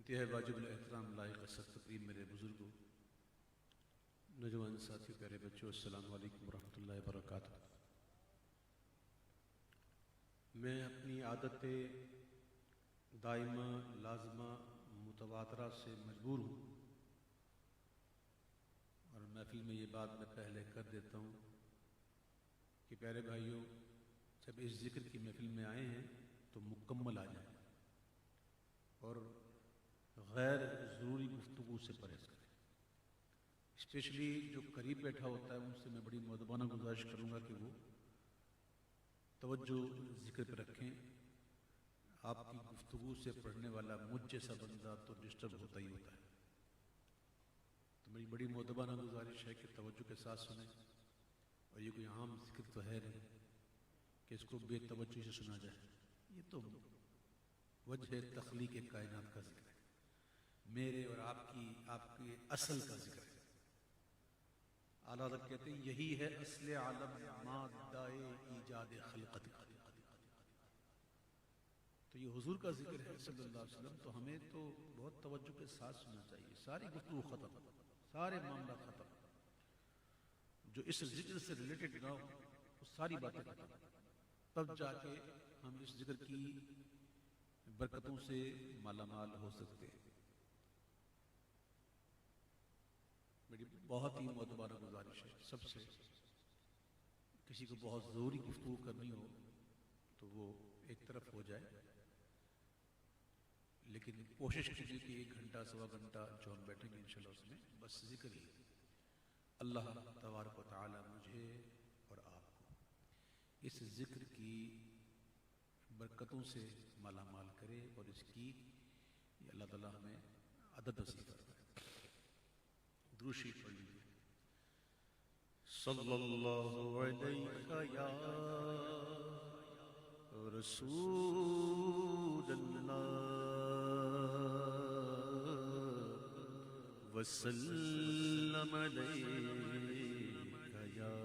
انتہائی واجب الاحترام لائق سخت تقریب میرے بزرگوں، نوجوان ساتھیوں، پیارے بچوں، السلام علیکم ورحمۃ اللہ وبرکاتہ۔ میں اپنی عادت دائمہ لازمہ متواترہ سے مجبور ہوں، اور محفل میں یہ بات میں پہلے کر دیتا ہوں کہ پیارے بھائیوں، جب اس ذکر کی محفل میں آئے ہیں تو مکمل آ جائیں اور غیر ضروری گفتگو سے پرہیز کریں۔ اسپیشلی جو قریب بیٹھا ہوتا ہے ان سے میں بڑی مؤدبانہ گزارش کروں گا کہ وہ توجہ ذکر پہ رکھیں۔ آپ کی گفتگو سے پڑھنے والا مجھ جیسا بندہ تو ڈسٹرب ہوتا ہی ہوتا ہے، تو میری بڑی مؤدبانہ گزارش ہے کہ توجہ کے ساتھ سنیں، اور یہ کوئی عام ذکر تو ہے نہیں کہ اس کو بے توجہ سے سنا جائے۔ یہ تو وجہ تخلیق کائنات کا ذکر ہے، میرے اور آپ کے اصل کا ذکر ہے۔ اعلیٰ حضرت کہتے ہیں یہی ہے اصل عالم مادہ ایجاد خلقت۔ تو یہ حضور کا ذکر ہے صلی اللہ علیہ وسلم، تو ہمیں تو بہت توجہ کے ساتھ سننا چاہیے۔ ساری گفتگو ختم، سارے معاملہ ختم، جو اس ذکر سے ریلیٹڈ نہ ہو وہ ساری باتیں ختم، تب جا کے ہم اس ذکر کی برکتوں سے مالا مال ہو سکتے ہیں۔ میری بہت ہی معتبرہ گزارش ہے سب سے، کسی کو بہت ضروری گفتگو کرنی ہو تو وہ ایک طرف ہو جائے، لیکن کوشش کیجیے کہ 1 گھنٹہ سوا گھنٹہ جو ہم بیٹھیں گے انشاءاللہ اس میں بس ذکر ہی۔ اللہ تبارک و تعالی مجھے اور آپ کو اس ذکر کی برکتوں سے مالا مال کرے، اور اس کی اللہ تعالی ہمیں عدد نصیب فرمائے۔ درود شریف پڑھ لیجیے۔ صلی اللہ علیہ یا رسول اللہ وسلم علیہ یا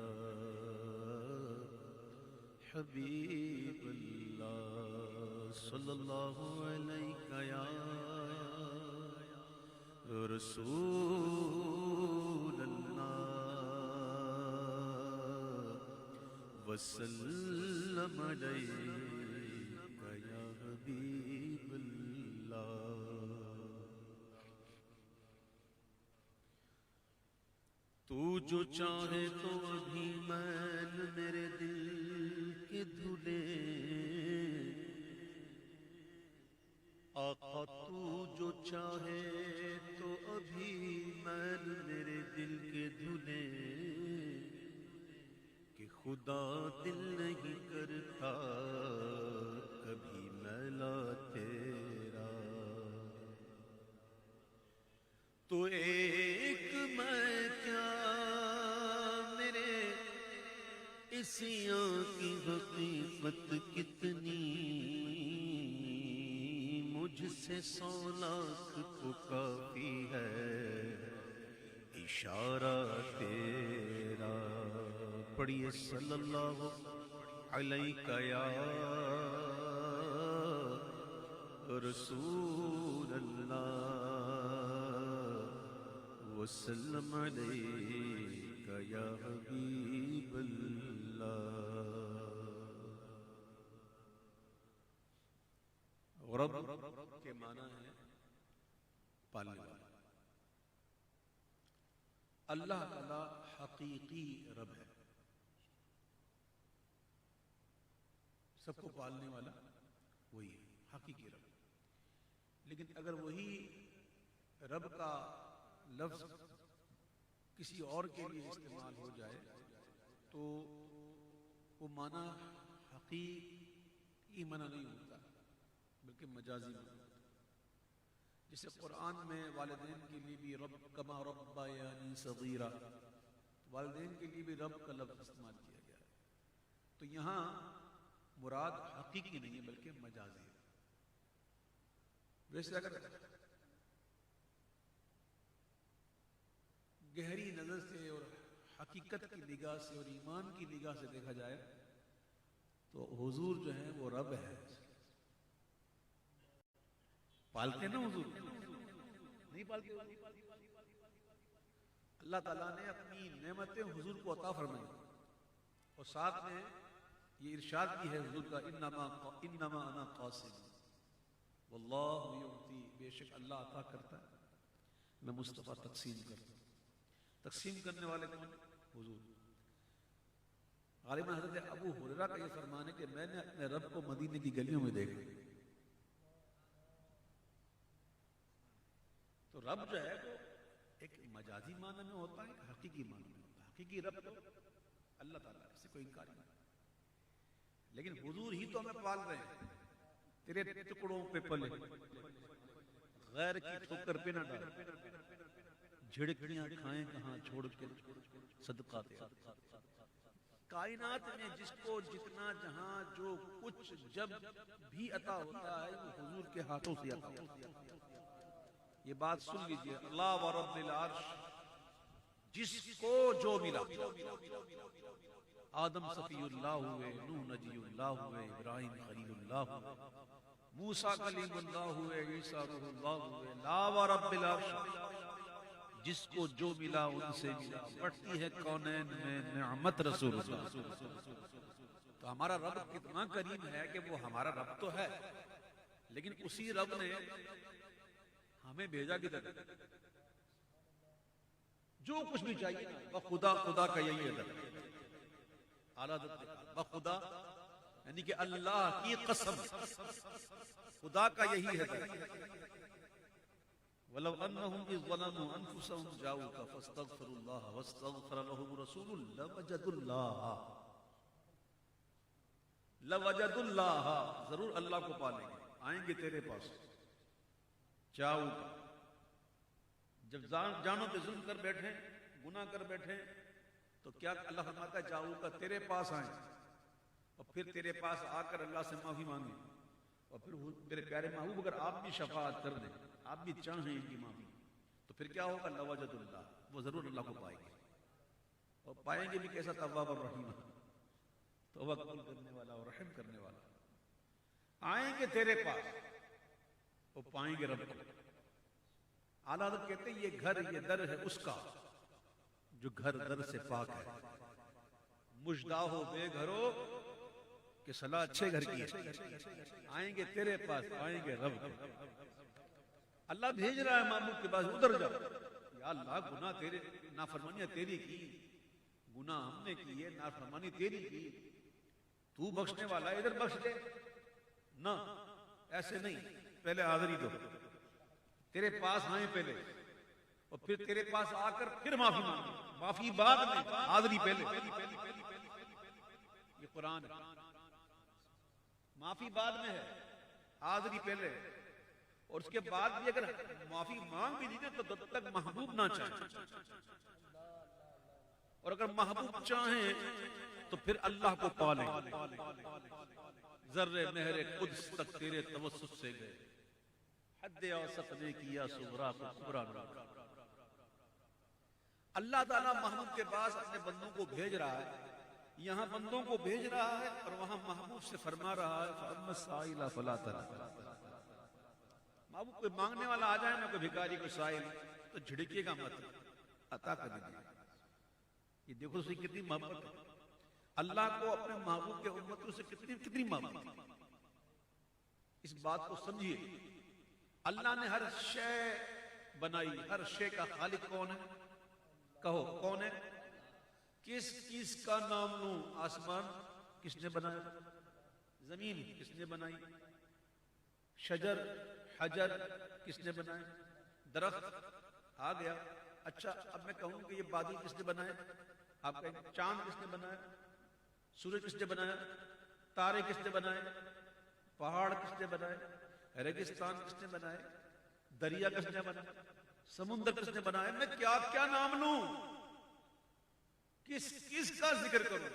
حبیب اللہ، صلی اللہ علیہ یا رسول اللہ وسلم علیہ یا حبیب اللہ۔ تو جو چاہے تو ابھی میل میرے دل کے دھلے، آقا تو جو چاہے تو ابھی میل میرے دل کے دھلے، کہ خدا دل نہیں کرتا کبھی میلا تیرا، تو ایک میں کیا میرے اسیاں کی حقیقت کتنی، مجھ سے 100 لاکھ کو کافی ہے اشارہ تیرا۔ پڑھیے صلی اللہ علیہ یا رسول اللہ وسلم علیہ یا حبیب اللہ۔ رب کے معنی ہے پالنے والا۔ اللہ تعالی حقیقی رب ہے، سب کو پالنے والا وہی ہے، حقیقی رب۔ لیکن اگر وہی رب کا لفظ کسی اور کے لیے استعمال ہو جائے تو وہ معنی حقیقی معنی نہیں ہوتا، بلکہ مجازی معنی ہوتا۔ جسے قرآن میں والدین کے لیے بھی رب کما ربیانی صغیرا، والدین کے لیے بھی رب کا لفظ استعمال کیا گیا ہے، تو یہاں مراد حقیقی نہیں ہے بلکہ مجازی ہے۔ ویسے اگر گہری نظر سے اور حقیقت کی نگاہ سے اور ایمان کی نگاہ سے دیکھا جائے تو حضور جو ہے وہ رب ہے، پالتے نا حضور، نہیں پالتے اللہ تعالیٰ نے اپنی نعمتیں حضور کو عطا فرمائی اور ساتھ میں یہ ارشاد بھی ہے حضور کا انما انا قاسم واللہ یعطی، بے شک اللہ عطا کرتا ہے میں مصطفیٰ تقسیم کرتا ہوں۔ تقسیم کرنے والے کون؟ حضور۔ غالباً حضرت ابو ہریرہ کا یہ فرمان ہے کہ میں نے اپنے رب کو مدینے کی گلیوں میں دیکھا، تو رب جو ہے وہ ایک مجازی معنی میں ہوتا ہے، ایک حقیقی معنی میں ہوتا ہے۔ حقیقی رب تو اللہ تعالیٰ، اس سے کوئی انکار نہیں، لیکن حضور ہی تو ہمیں پال رہے ہیں، تیرے ٹکڑوں پہ پلے، غیر کی ٹھوکر پہ نہ ڈال، جھڑکیاں کھائیں کہاں چھوڑ کے صدقہ دے۔ کائنات میں جس کو جتنا جہاں جو کچھ جب بھی عطا ہوتا ہے وہ حضور کے ہاتھوں سے عطا ہوتا ہے۔ یہ بات سن لیجئے، اللہ و رب العرش جس کو جو ملا، آدم صفی اللہ ہوئے، نوح نجی اللہ ہوئے، ابراہیم خلیل اللہ ہوئے، موسیٰ کلیم اللہ ہوئے، عیسیٰ روح اللہ ہوئے، لا و رب العرش جس کو جو ملا ان سے ملا۔ بڑھتی ہے کونین میں نعمت رسول اللہ۔ تو ہمارا رب کتنا کریم ہے کہ وہ ہمارا رب تو ہے، لیکن اسی رب نے ہمیں بھیجا کدھر؟ جو کچھ بھی چاہیے بخدا، خدا کا یہی ادب، اعلیٰ بخدا یعنی کہ اللہ کی قسم، خدا کا یہی ادب۔ وَلَوْ أَنَّهُمْ إِذْ ظَلَمُوا أَنفُسَهُمْ جَاءُوكَ فَاسْتَغْفَرُوا اللَّهَ وَاسْتَغْفَرَ لَهُمُ الرَّسُولُ لَوَجَدُوا اللَّهَ، ضرور اللہ کو پالیں گے، آئیں گے تیرے پاس۔ جاؤ، جب جانوں پہ ظلم کر بیٹھیں، گناہ کر بیٹھیں، تو کیا اللہ فرماتا ہے جاؤ کا تیرے پاس آئیں اور پھر تیرے پاس آ کر اللہ سے معافی مانگیں، اور پھر میرے پیارے محبوب اگر آپ بھی شفاعت کر دیں، آپ بھی چاہیں ان کی معافی، تو پھر کیا ہوگا؟ لوجد اللہ، وہ ضرور اللہ کو پائیں گے، اور پائیں گے بھی کیسا؟ تواب الرحیم، توبہ قبول کرنے والا اور رحم کرنے والا۔ آئیں گے تیرے پاس، وہ پائیں گے رب کو۔ اعلیٰ حضرت کہتے ہیں یہ گھر، یہ در ہے اس کا جو گھر در سے پاک ہے۔ مجدہ ہو بے گھرو کہ صلاح اچھے گھر کی ہے۔ آئیں گے تیرے پاس، آئیں گے رب کو۔ اللہ بھیج رہا ہے محبوب کے پاس، ادھر جاؤ۔ یا اللہ گناہ تیرے، نافرمانیاں تیری کی، گناہ ہم نے کی ہے، نافرمانی تیری کی، تو بخشنے والا ہے، ادھر بخش دے۔ نہ، ایسے نہیں، پہلے حاضری دو، تیرے پاس آئیں پہلے، اور پھر تیرے پاس آ کر پھر معافی مانگیں، معافی بعد میں، حاضری پہلے۔ یہ قرآن ہے، معافی بعد میں ہے، حاضری پہلے۔ اور اس کے بعد بھی اگر معافی مانگ بھی دیتے تو جب تک محبوب نہ چاہیں، اور اگر محبوب چاہیں تو پھر اللہ کو پالیں۔ ذرے مہر قدس تک تیرے توسط سے گئے، حد اوسط نے کیا صغرا کو کبرا بنا۔ اللہ تعالیٰ محبوب کے پاس اپنے بندوں کو بھیج رہا ہے، یہاں بندوں کو بھیج رہا ہے اور وہاں محبوب سے فرما رہا ہے فَأَمَّا السَّائِلَ فَلَا تَنْهَرْ۔ محبوب کوئی مانگنے والا آ جائے نا، کوئی بھکاری، کوئی سائل، تو جھڑکیے گا مت، عطا کر دیجیے۔ یہ دیکھو اس کی کتنی محبت ہے، اللہ کو اپنے محبوب کے امتوں سے کتنی محبت ہے۔ اس بات کو سمجھیے، اللہ نے ہر شے بنائی، ہر شے کا خالق کون ہے؟ کہو کون ہے؟ کس کس کا نام لوں؟ آسمان کس نے بنایا؟ زمین کس نے بنائی؟ شجر حجر کس نے بنائے؟ درخت آ گیا۔ اچھا اب میں کہوں کہ یہ بادل کس نے بنائے؟ آپ کہیں چاند کس نے بنایا؟ سورج کس نے بنایا؟ تارے کس نے بنائے؟ پہاڑ کس نے بنائے؟ ریگستان کس نے بنائے؟ دریا کس نے بنائے؟ سمندر کس نے بنائے؟ میں کیا کیا نام لوں؟ کس کس کا ذکر کروں؟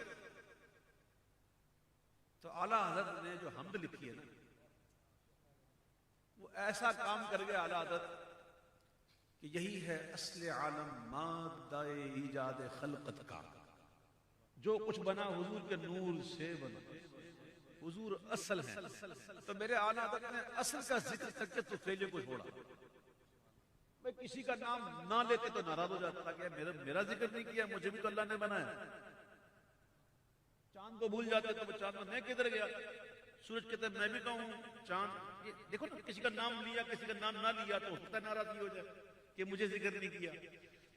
تو اعلیٰ حضرت نے جو حمد لکھی ہے نا، وہ ایسا کام کر گئے اعلیٰ حضرت کہ یہی ہے اصل عالم، مادہ ایجاد خلقت کا۔ جو کچھ بنا حضور کے نور سے بنا، حضور اصل ہے۔ تو میرے اعلیٰ حضرت نے اصل کا ذکر کر کے تو فیلے کو چھوڑا۔ میں کسی کا نام نہ لیتے تو ناراض ہو جاتا کہ میرا ذکر نہیں کیا، مجھے بھی تو اللہ نے بنایا. چاند کو بھول جاتے تو وہ چاند میں کدھر گیا. سورج کہتے میں بھی کہوں چاند. دیکھو نا، کسی کا نام لیا کسی کا نام نہ لیا تو اس کا ناراضگی ہو جائے کہ مجھے ذکر نہیں کیا.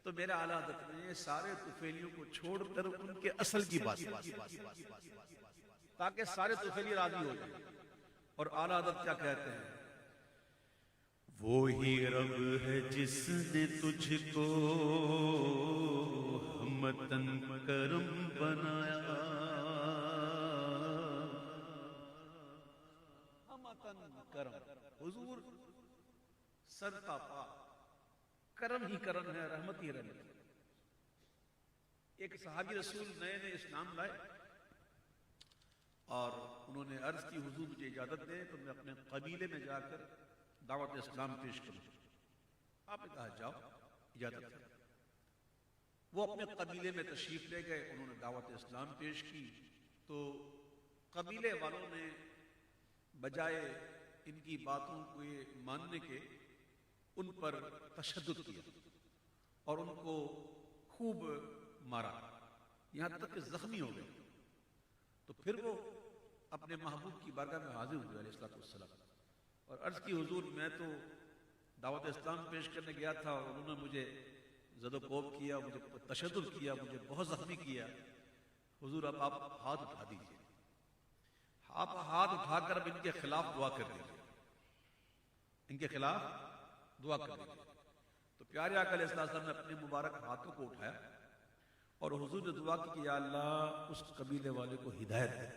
تو میرے اعلیٰ حضرت نے سارے طفیلیوں کو چھوڑ کر ان کے اصل کی بات تاکہ سارے طفیلی راضی ہو جائیں. اور اعلیٰ حضرت کیا کہتے ہیں؟ وہی رب ہے جس نے تجھ کو ہمتن کرم بنایا. ہمتن کرم، حضور صدقہ پاک، کرم ہی کرم ہے، رحمت ہی رحمت ہے. ایک صحابی رسول نئے نئے اسلام لائے اور انہوں نے عرض کی حضور مجھے اجازت دیں تو میں اپنے قبیلے میں جا کر دعوت اسلام پیش کروں. آپ نے کہا جاؤ، اجازت ہے. وہ اپنے قبیلے میں تشریف لے گئے، انہوں نے دعوت اسلام پیش کی تو قبیلے والوں نے بجائے ان کی باتوں کو ماننے کے ان پر تشدد کیا اور ان کو خوب مارا، یہاں تک کہ زخمی ہو گئے. تو پھر وہ اپنے محبوب کی بارگاہ میں حاضر ہوئے علیہ الصلوۃ والسلام اور عرض کی حضور میں تو دعوت اسلام پیش کرنے گیا تھا اور انہوں نے مجھے زد و کوب کیا، مجھے تشدد کیا، مجھے بہت زخمی کیا. حضور اب آپ ہاتھ اٹھا دیجیے. آپ ہاتھ اٹھا کر اب ان کے خلاف دعا کر دیجیے، ان کے خلاف دعا کر دیجیے. تو پیارے آقا علیہ السلام نے اپنے مبارک ہاتھوں کو اٹھایا اور حضور نے دعا کی کہ یا اللہ اس قبیلے والے کو ہدایت دے.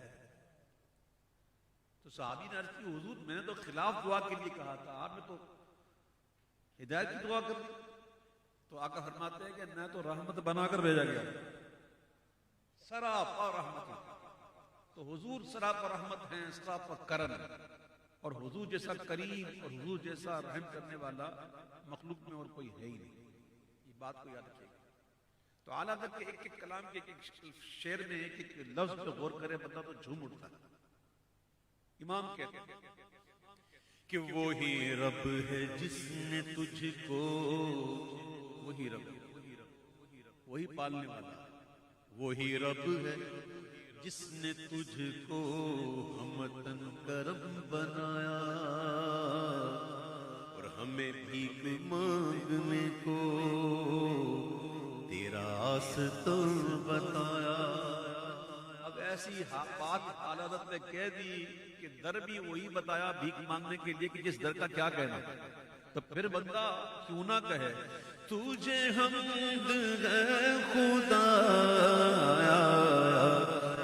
تو صحابی نے عرض کی حضور میں نے تو خلاف دعا کے لیے کہا تھا، آپ نے تو ہدایت کی دعا کر دی. تو آقا فرماتے ہیں کہ میں تو رحمت بنا کر بھیجا گیا، سراپا رحمت. تو حضور سراپا رحمت ہیں، سراپا کرم ہے. اور حضور جیسا کریم اور حضور جیسا رحم کرنے والا مخلوق میں اور کوئی ہے ہی نہیں. یہ بات کو یاد رکھیے. تو اعلیٰ حضرت کے ایک ایک کلام کے ایک ایک شعر میں ایک ایک لفظ پہ غور کرے بندہ تو جھوم اٹھتا ہے. امام کہتے ہیں کہ وہی رب ہے جس نے تجھ کو، وہی رب، وہی پالنے والا، وہی رب ہے جس نے تجھ کو ہمتن کرم بنایا اور ہمیں بھیک مانگنے کو تیرا آستر بتایا. اب ایسی بات اعلیٰ حضرت نے کہہ دی کہ در بھی وہی بتایا بھیک مانگنے کے لیے کہ جس در کا کیا کہنا. تو پھر بندہ کیوں نہ کہے تجھے حمد ہے خدایا،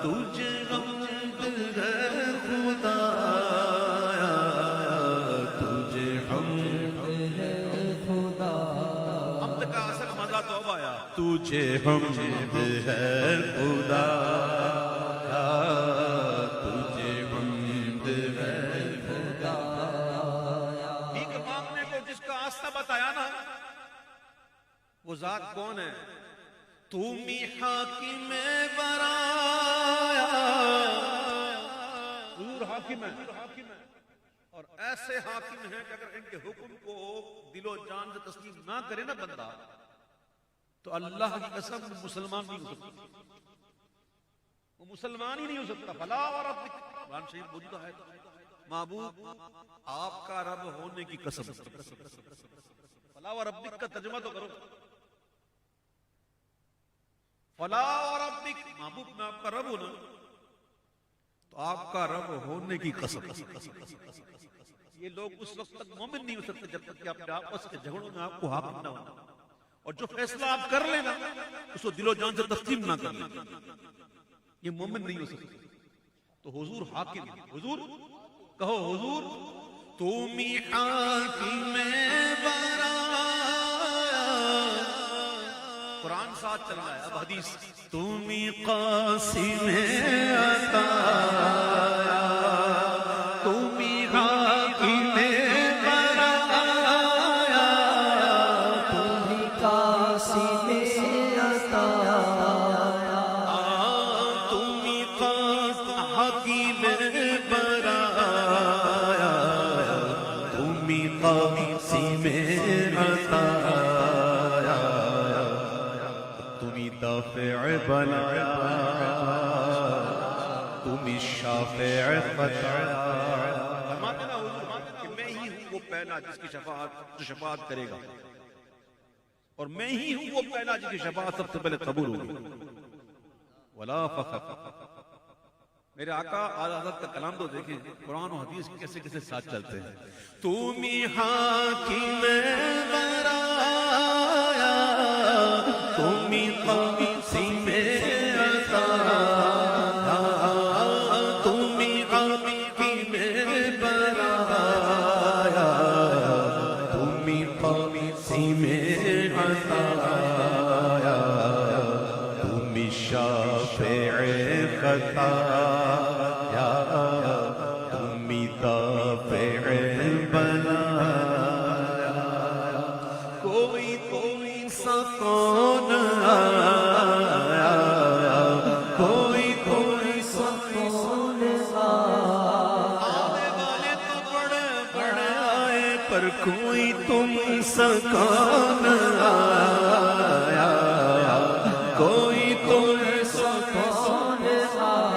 تجھے حمد ہے خدایا، تجھے حمد ہے خدا. حمد کا اصل مزہ تو اب آیا. تجھے حمد ہے خدا، تجھے حمد ہے خدا. بھیک مانگنے کو جس کا آستہ بتایا نا وہ ذات کون ہے؟ تم حاکم برایا، حضور حاکم ہے اور ایسے حاکم ہیں کہ اگر ان کے حکم کو دل و جان سے تسلیم نہ کرے نا بندہ تو اللہ کی قسم مسلمان نہیں ہو سکتا. وہ مسلمان ہی نہیں ہو سکتا. فلا وربک، قرآن شریف موجودہ ہے. معبود آپ کا رب ہونے کی قسم. فلا وربک کا ترجمہ تو کرو. فلا وربک، معبود میں آپ کا رب ہوں نا تو آپ کا رب ہونے کی قسم. یہ لوگ اس وقت تک مومن نہیں ہو سکتے جب تک کہ اپنے آپس کے جھگڑوں میں آپ کو حاکم نہ ہونا. اور جو فیصلہ آپ کر لینا اس کو دل و جان سے تسلیم نہ کر لینا، یہ مومن نہیں ہو سکتے. تو حضور حاکم ہے. حضور کہو حضور تم حاکم برایا، قرآن ساتھ چل رہا ہے. اب حدیث تم قاسم عطا، تم حاکم برایا، تم قاسم عطا، تم حاکم برایا، تم تمہیں قاسم عطایا تمہیں دافع بلایا تمہیں شافع فتایا فرماتے نا حضور کہ میں ہی ہوں وہ پہلا جس کی شفاعت کرے گا اور میں ہی ہوں وہ پہلا جس کی شفاعت سب سے پہلے قبول ہوگی ولا فخر میرے آقا آل حضرت کا کلام تو دیکھیں قرآن و حدیث کیسے کیسے ساتھ چلتے ہیں تمہیں حاکم برایا تمہیں قاسم عطایا تمہیں حاکم برایا تمہیں قاسم عطایا تمہیں شافع خطایا تمہیں دافع بلایا کوئی سا کون آیا کوئی سا کون آنے والے تو بڑے بڑے آئے پر کوئی تم سا کون آیا کوئی تم سا کون آیا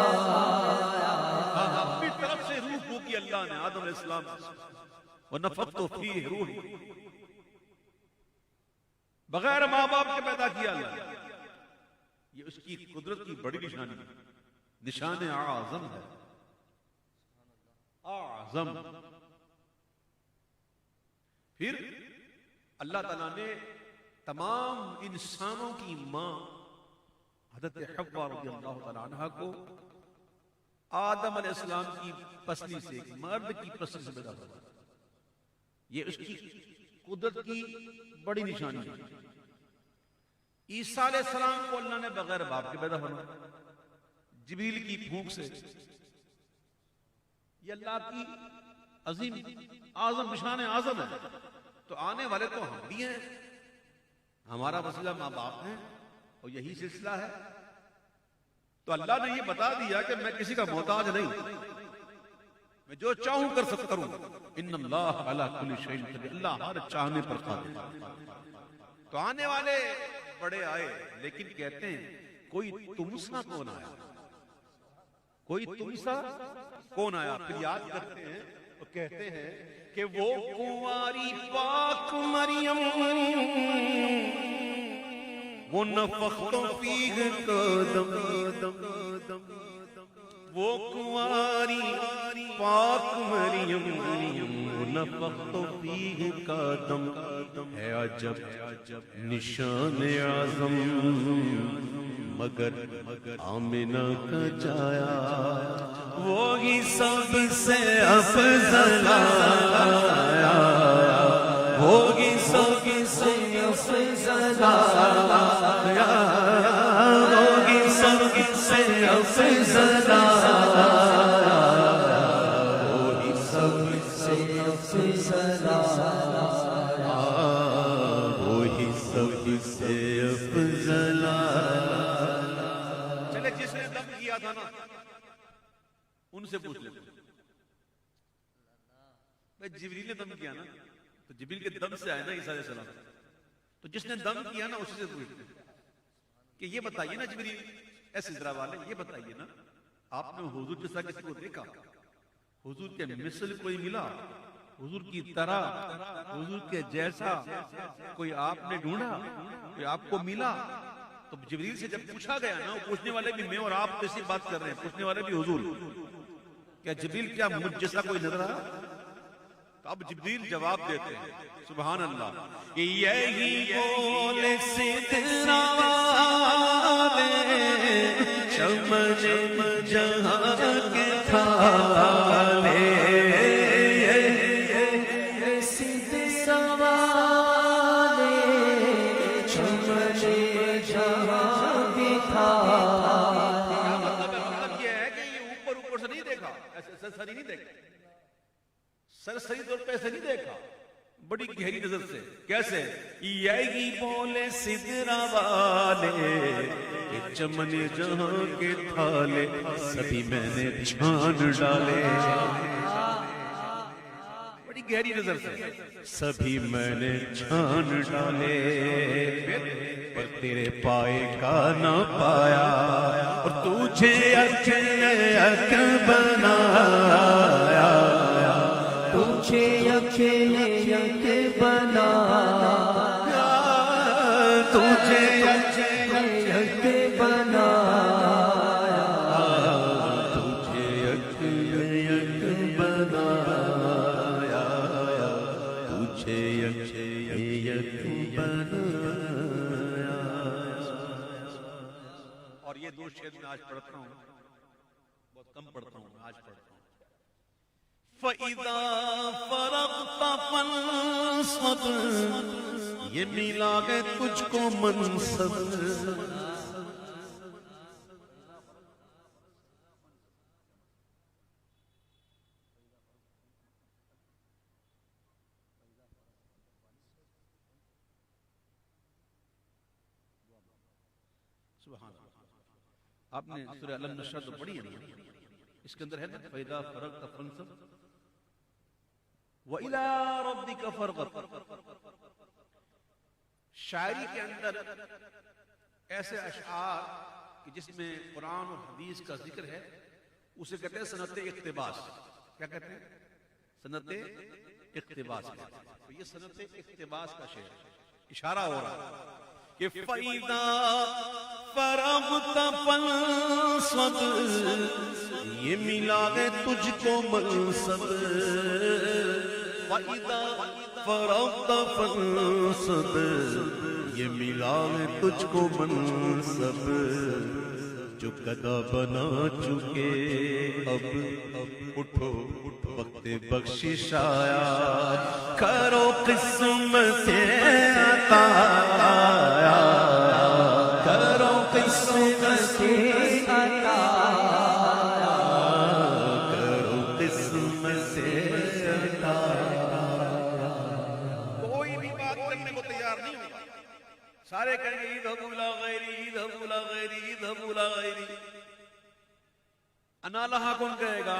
اپنی طرف سے روح پھونکی اللہ نے آدم علیہ السلام وَنَفَخْتُ فِيهِ رُوحِي بغیر ماں باپ کے پیدا کیا اللہ یہ اس کی قدرت کی بڑی نشانی ہے نشان اعظم ہے اعظم پھر اللہ تعالیٰ نے تمام انسانوں کی ماں حضرت حوا رضی اللہ تعالیٰ عنہ کو آدم علیہ السلام کی پسلی سے ایک مرد کی پسلی سے پیدا ہوا یہ اس کی قدرت کی بڑی نشانی ہے عیسیٰ علیہ السلام کو اللہ نے بغیر باپ کے پیدا ہونا جبریل کی پھونک سے یہ اللہ کی عظیم اعظم نشان اعظم ہے تو آنے والے تو ہم بھی ہیں ہمارا وسیلہ ماں باپ ہیں اور یہی سلسلہ ہے تو اللہ نے یہ بتا دیا کہ میں کسی کا محتاج نہیں میں جو چاہوں کر سکتا ہوں ان اللہ علی کل شیء قدیر اللہ ہر چاہنے پر قادر تو آنے والے بڑے آئے لیکن کہتے ہیں کوئی تم سا کون آیا کوئی تم سا کون آیا پھر یاد کرتے ہیں اور کہتے ہیں کہ وہ کنواری پاک مریم وہ نفخت فیہ قدم وہ کنواری پاک مریم وہ نفخت فیہ قدم ہے عجب نشان اعظم مگر آمنہ کا جایا وہی سب سے افضل آیا وہی سب سے افضل آیا وہی سب سے افضل آیا وہی سب سے افضل آیا وہی سب سے افضل چلے جس نے دم کیا تھا نا ان سے پوچھ لیں جبریل نے دم کیا نا تو جبریل کے دم سے آئے نا عیسیٰ علیہ السلام تو جس نے دم کیا نا اسی سے پوچھ لیں کہ یہ بتائیے نا جبریل ایسے ذرا والے یہ بتائیے نا آپ نے حضور جیسا کسی کو دیکھا حضور کے مثل کوئی ملا حضور کی طرح حضور کے جیسا کوئی آپ نے ڈھونڈا کوئی آپ کو ملا تو جبریل سے جب پوچھا گیا نا پوچھنے والے بھی میں اور آپ کیسی بات کر رہے ہیں پوچھنے والے بھی حضور کیا جبریل کیا مجھ جیسا کوئی نظر آیا تو اب جبریل جواب دیتے ہیں سبحان اللہ یہی بول سدرا والے چمن جہاں کے تھالے سرسری نہیں دیکھا سرسری طور پہ ایسے نہیں دیکھا بڑی گہری نظر سے کیسے یہی بولے سدرا والے چمن جہاں کے تھالے سبھی میں نے چھان ڈالے بڑی بڑی گہری نظر سے سبھی میں نے چھان ڈالے پر تیرے پائے کا نہ پایا اور تجھے اکیلے یک بنایا تجھے اکیلے یک بنایا تجھے اکیلے یک بنایا تجھے اکیلے یک بنایا تجھے اکیلے یک بنایا. اور یہ دو شعر میں آج پڑھتا ہوں، بہت کم پڑھتا ہوں، آج پڑھتا ہوں. فَإِذَا فَرَغْتَ فَانصَبْ، یہ ملا گئے تجھ کو منصب سبحان اللہ. آپ نے سورہ علم نشرہ تو پڑھی ہے نا، اس کے اندر ہے نا فَإِذَا فَرَغْتَ فَانصَبْ وَإِلَىٰ رَبِّكَ فَارْغَب. شاعری کے اندر ایسے اشعار کہ جس میں قرآن اور حدیث کا ذکر ہے اسے کہتے ہیں صنعت اقتباس. کیا کہتے ہیں؟ صنعت اقتباس. تو یہ صنعت اقتباس کا شعر ہے. اشارہ ہو رہا ہے کہ فَإِذَا فَرَغْتَ فَانصَبْ، یہ ملا گئے تجھ کو منصب وَإِذَا فرغت فانصب، یہ ملا گئے تجھ کو منصب جو گدا بنا چکے اب اٹھو وقت بخشش آیا کرو قسمت عطا کرو قسمت عطا کرو قسمت عطا. کوئی بھی بات کرنے کو تیار نہیں ہوگا. سارے کہیں گے اذهبوا الى غیری اذهبوا الى غیری اذهبوا الى غیری. انا لہا کون کہے گا؟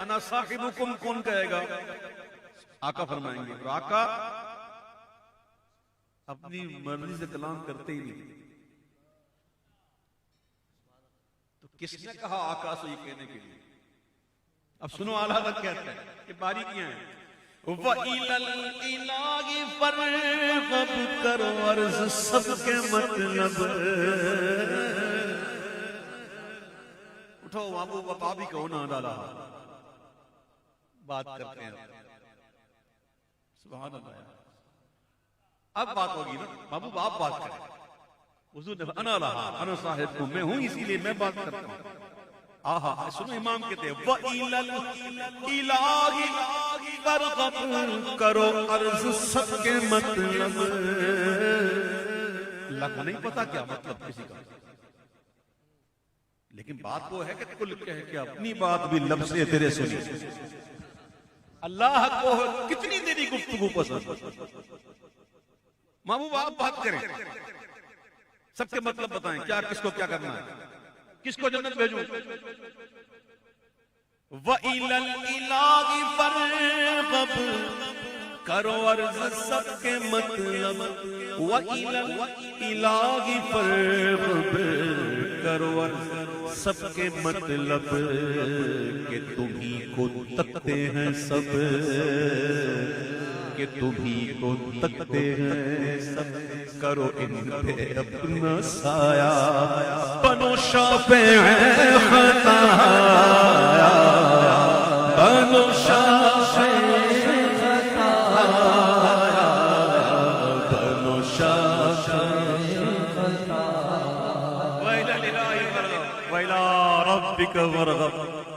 انا صاحبکم کون کہے گا؟ آقا فرمائیں گے. اور آقا اپنی مرضی سے کلام کرتے ہی نہیں. تو کس نے کہا آقا سے یہ کہنے کے لیے؟ اب سنو اعلیٰ حضرت کہتے ہیں کہ باریکیاں ہیں. وَإِلَى الْإِلَٰهِ فَارْغَب کرو عرض سب کے مطلب. اٹھو بابو بابا بھی کہو نہ ڈالا بات کرتے ہیں. سبحان اللہ. اب بات ہوگی نا بابو آپ بات کریں. حضور نے انا لہا انا صاحب کو میں ہوں اسی لیے میں بات کرتا ہوں. آہا سنو امام کہتے ہیں وَإِلَى الْإِلَٰهِ فَارْغَب کرو عرض سب کے مطلب. اللہ کو نہیں پتا کیا مطلب کسی کا، لیکن بات وہ ہے کہ کل کہہ کے اپنی بات بھی لب سے تیرے سنی. اللہ کو کتنی دیری گفتگو پسند. محبوب آپ بات کریں، سب کے مطلب بتائیں کیا کس کو کیا کرنا ہے، کس کو جنت بھیجوں. وَإِلَى الْإِلَٰهِ فَارْغَب کرو عرض سب کے مطلب. وَإِلَى الہی فرغب کرو عرض سب کے مطلب کہ تمہیں کو تکتے ہیں سب کہ تمہیں کو تکتے ہیں سب. کرو ان پہ اپنا سایہ بنو شافع خطا بنو شافع ورغب.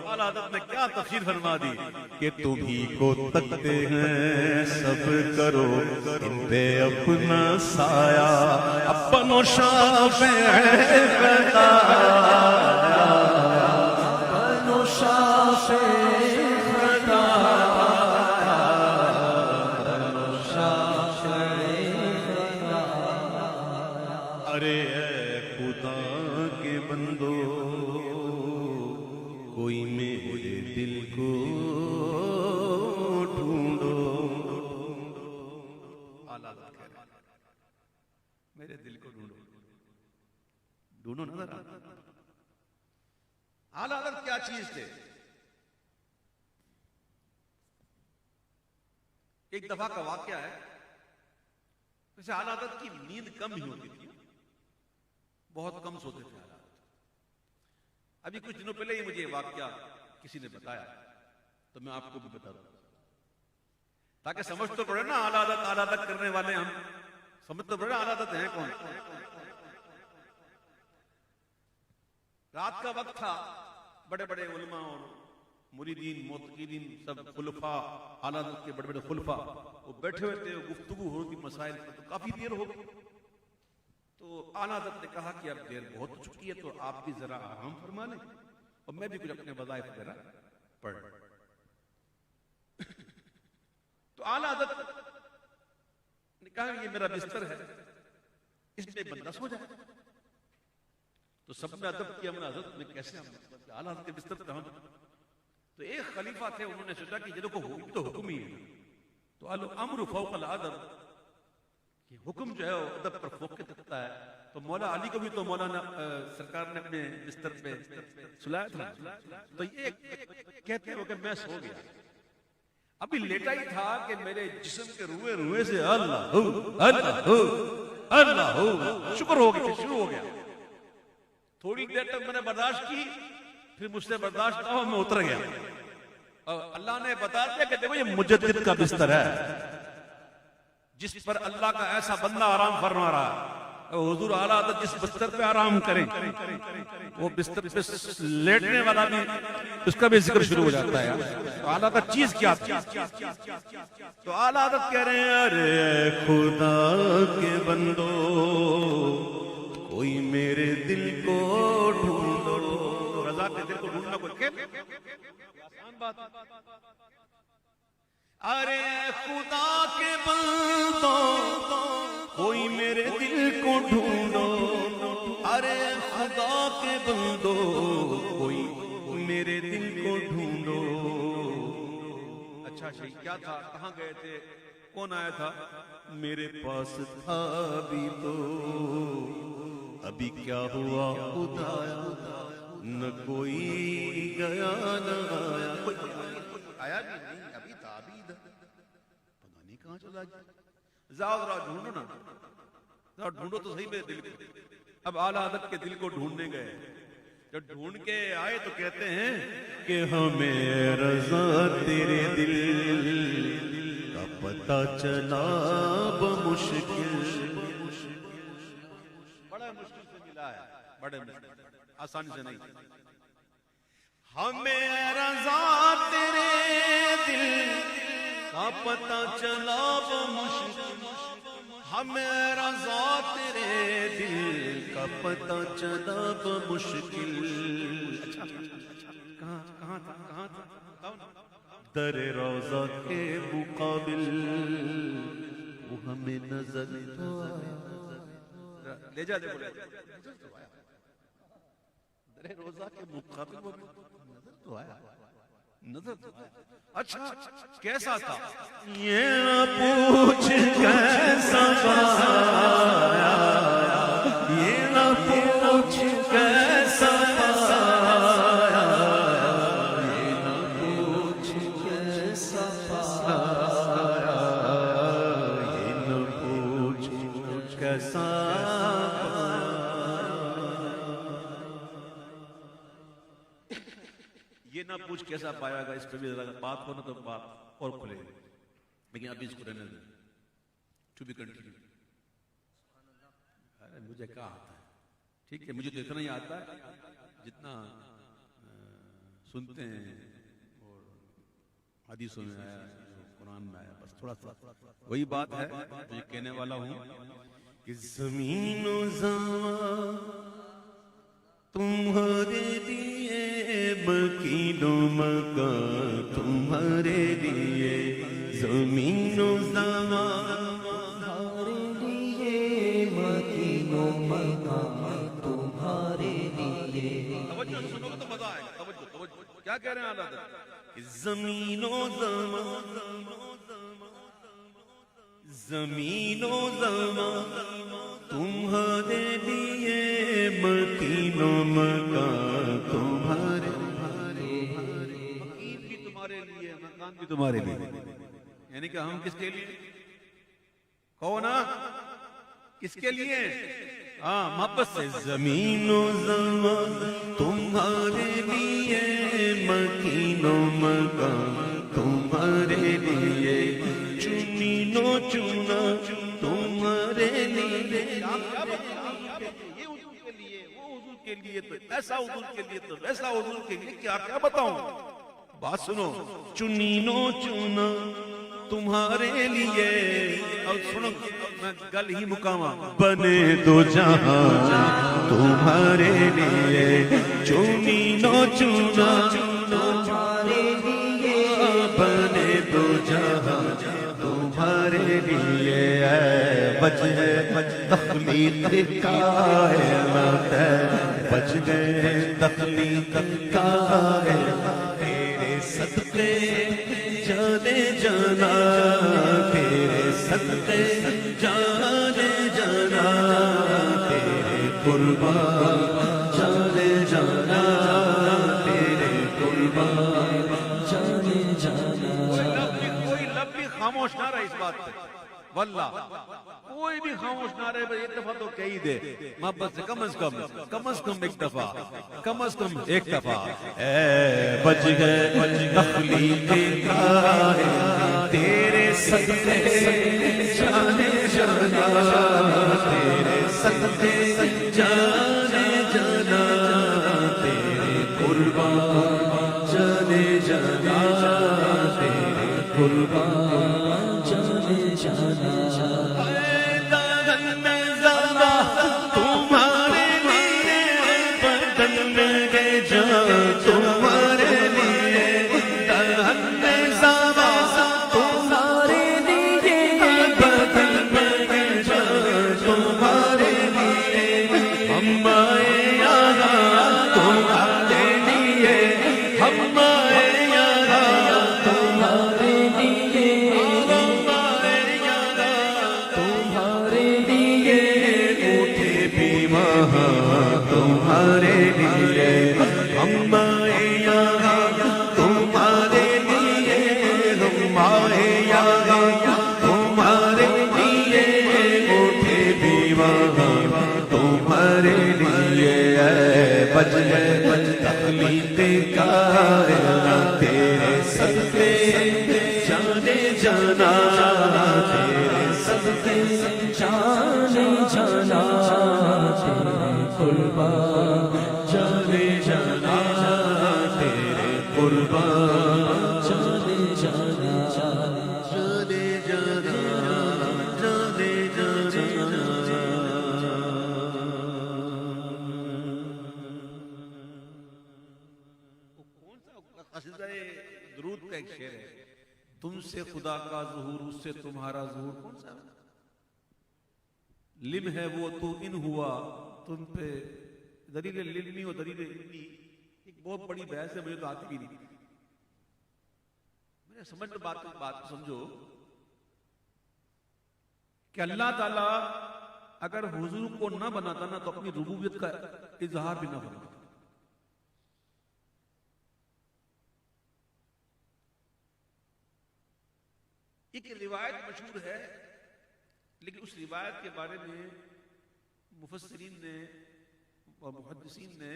عادت نے کیا تفسیر فرما دی کہ تمہیں کو تکتے ہیں سب کرو ان پہ اپنا سایہ اپنو شافع خطا بنو شافع خطا بنو شافع خطا. ارے اے خدا کے بندو کوئی میرے دل کو ڈھونڈو حضرت کہہ رہے ہیں میرے دل کو ڈھونڈو، ڈھونڈو نظر آتا۔ اعلیٰ حضرت کیا چیز تھے؟ ایک دفعہ کا واقعہ ہے، ویسے اعلیٰ حضرت کی نیند کم ہی ہوتی تھی، بہت کم سوتے تھے اعلیٰ حضرت۔ ابھی کچھ دنوں پہلے ہی مجھے یہ واقعہ کسی نے بتایا تو میں آپ کو بھی بتا دوں تاکہ سمجھ تو پڑے نا اعلیٰ حضرت کرنے والے ہم سمجھ تو پڑے اعلیٰ حضرت ہیں کون۔ رات کا وقت تھا، بڑے بڑے علماء اور مریدین معتقدین سب خلفاء اعلیٰ حضرت کے بڑے بڑے خلفاء وہ بیٹھے ہوئے تھے، گفتگو ہو رہی تھی مسائل پر، تو کافی دیر ہو گئی۔ تو اعلیٰ حضرت نے کہا کہ اب دیر بہت ہو چکی ہے تو آپ بھی ذرا آرام فرما لیں اور میں بھی کچھ اپنے وظائف وغیرہ پڑھ۔ تو اعلیٰ حضرت نے کہا یہ میرا بستر ہے، اس پہ بندہ سو جائے۔ تو سب نے ادب کیا، میں حضرت میں کیسے ہم اعلیٰ حضرت کے بستر پہ ہوں؟ تو ایک خلیفہ تھے، انہوں نے سوچا کہ یہ تو حکم ہی ہے، تو الامر فوق الادب، یہ حکم جو ہے وہ ادب پر فوق کے تکتا ہے۔ تو مولا علی کو بھی تو مولانا سرکار نے اپنے بستر پہ سلایا تھا، تو یہ کہتے ہیں کہ میں سو گیا، ابھی لیٹا ہی تھا کہ میرے جسم کے روئے روئے سے اللہ ہو اللہ ہو اللہ ہو شکر ہو گیا، شروع ہو گیا۔ تھوڑی دیر تک میں نے برداشت کی، پھر مجھ سے برداشت نہ ہو میں اتر گیا، اور اللہ نے بتا دیا کہ دیکھو یہ مجدد کا بستر ہے جس پر اللہ کا ایسا بندہ آرام فرما رہا ہے۔ حضور اعلیٰ حضرت جس بستر پہ آرام کریں وہ بستر پہ لیٹنے والا بھی اس کا بھی ذکر شروع ہو جاتا ہے۔ تو اعلیٰ حضرت چیز کیا تھی؟ تو اعلیٰ حضرت کہہ رہے ہیں ارے خدا کے بندو کوئی میرے دل کو ڈھونڈو۔ رضا کے دل کو ڈھونڈنا کوئی آسان بات؟ ارے خدا کے بندو کوئی میرے دل کو ڈھونڈو، ارے خدا کے بندو کوئی میرے دل کو ڈھونڈو۔ اچھا شہید کیا تھا؟ کہاں گئے تھے؟ کون آیا تھا؟ میرے پاس تھا بھی تو ابھی کیا ہوا خدایا، نہ کوئی گیا نہ آیا۔ کوئی آیا بھی نہیں، ابھی تھا ابھی ادھر، پتہ نہیں کہاں چلا گیا۔ ذرا ڈھونڈو نا، ذرا ڈھونڈو تو صحیح میرے دل کو۔ اب اعلیٰ حضرت کے دل کو ڈھونڈنے گئے، جب ڈھونڈ کے آئے تو کہتے ہیں کہ ہمیں رضا تیرے دل کا پتہ چلا بمشکل، بڑا مشکل سے ملا ہے، بڑے مشکل، آسانی سے نہیں۔ ہمیں رضا تیرے دل کا پتہ چلا بمشکل، ہمیں رضا تیرے دل کا پتہ چلا بمشکل۔ کہاں تھا؟ در روضہ کے مقابل وہ ہمیں نظر تو آیا۔ لے جا دے بولے در روضہ کے مقابل وہ نظر تو آیا، نظر تو آیا۔ اچھا کیسا تھا؟ یہ نہ پوچھ کیسا پایا، یہ نہ پوچھ کیسا پایا، یہ نہ پوچھ کیسا پایا، یہ نہ پوچھ کیسا یہ نہ پوچھ کیسا پایا گا، اس پہ بھی بات ہونا تو بات اور کھلے گی، لیکن ابھی اس کو رہنے دیں، ٹو بی کنٹینیو۔ مجھے کہا آتا ہے، ٹھیک ہے، مجھے تو اتنا ہی آتا ہے جتنا سنتے ہیں اور حدیثوں میں آیا، قرآن میں آیا، بس تھوڑا سا وہی بات ہے جو کہنے والا ہوں کہ زمین و زمان تمہارے لیے، مکین و مکان تمہارے لیے، زمین و زمان تمہارے لیے، مکین و مکان تمہارے لیے۔ توجہ سنو گے تو مزہ آئے گا، توجہ کیا کہہ رہے ہیں اعلیٰ حضرت؟ زمین و زمان، زمین و زمان تمہارے لیے، مکین و مکان تمہارے مکین بھی تمہارے لیے، مکان بھی تمہارے لیے، یعنی کہ ہم کس کے لیے؟ کہو نا کس کے لیے؟ ہاں محبت سے زمین و زمان تمہارے لیے، مکین و مکان تمہارے لیے، چنی نو چنا تمہارے لیے، یہ حضور کے لیے، وہ حضور کے لیے، تو ایسا حضور کے لیے، تو ویسا حضور کے لیے، کیا کیا بتاؤں؟ بات سنو، چنی نو چنا تمہارے لیے، اور سنو میں گل ہی مکاما، بنے دو جہاں تمہارے لیے، چنی نو چنا تمہارے لیے، بنے دو جہاں تمہارے لیے، اے وجہ تخلیق کائنات، بچ گئے تخلیق کائنات، تیرے صدقے جانے جانا، تیرے صدقے جانے جانا، تیرے قربان جانے جانا، تیرے قربان جانے جانا، کوئی لب بھی خاموش نہ رہے اس بات پہ، واللہ کوئی بھی خاموش نہ رہے، بس ایک دفعہ تو کہی دے محبت سے، کم از کم ایک دفعہ، کم از کم ایک دفعہ، اے بچ گئے تخلیق کائنات، تیرے صدقے جانے جانا، تیرے صدقے جانے جانا، تیرے قربان جانے جانا، تیرے قربان جانے جانا، تمہارے لیے بدل گئے جان، تمہارے لیے دہن میں زبا، تمہارے لیے بدل گئے جان، تمہارے لیے ہم آئے یہاں، تمہارے لیے ہم آئے یہاں، تمہارے لیے، ہم آئے یہاں، تمہارے لیے، اٹھے بھی وہاں تمہارے لیے، ہم آئے یہاں تمہارے لیے، ہم آئے یہاں تمہارے لیے، اٹھے بھی وہاں تمہارے لیے، اے بچ گئے تخلیق کائنات، تیرے صدقے جانے جانا، تیرے صدقے جانے جانا، تیرے قربان جانے جانا، تیرے قربان جانے جانا، جانے جانا، جانے جانا۔ کون سا قصیدہ درود کا ایک شعر ہے، تم سے خدا کا ظہور، اس سے تمہارا ظہور، کون سا لم ہے وہ تو ان ہوا، تم پہ دلیل للمی اور دلیل علمی، ایک بہت بڑی بحث ہے، مجھے تو آتی بھی نہیں، میرے سمجھ میں بات سمجھو کہ اللہ تعالیٰ اگر حضور کو نہ بناتا نا تو اپنی ربوبیت کا اظہار بھی نہ فرماتا۔ ایک روایت مشہور ہے، لیکن اس روایت کے بارے میں مفسرین نے اور محدثین نے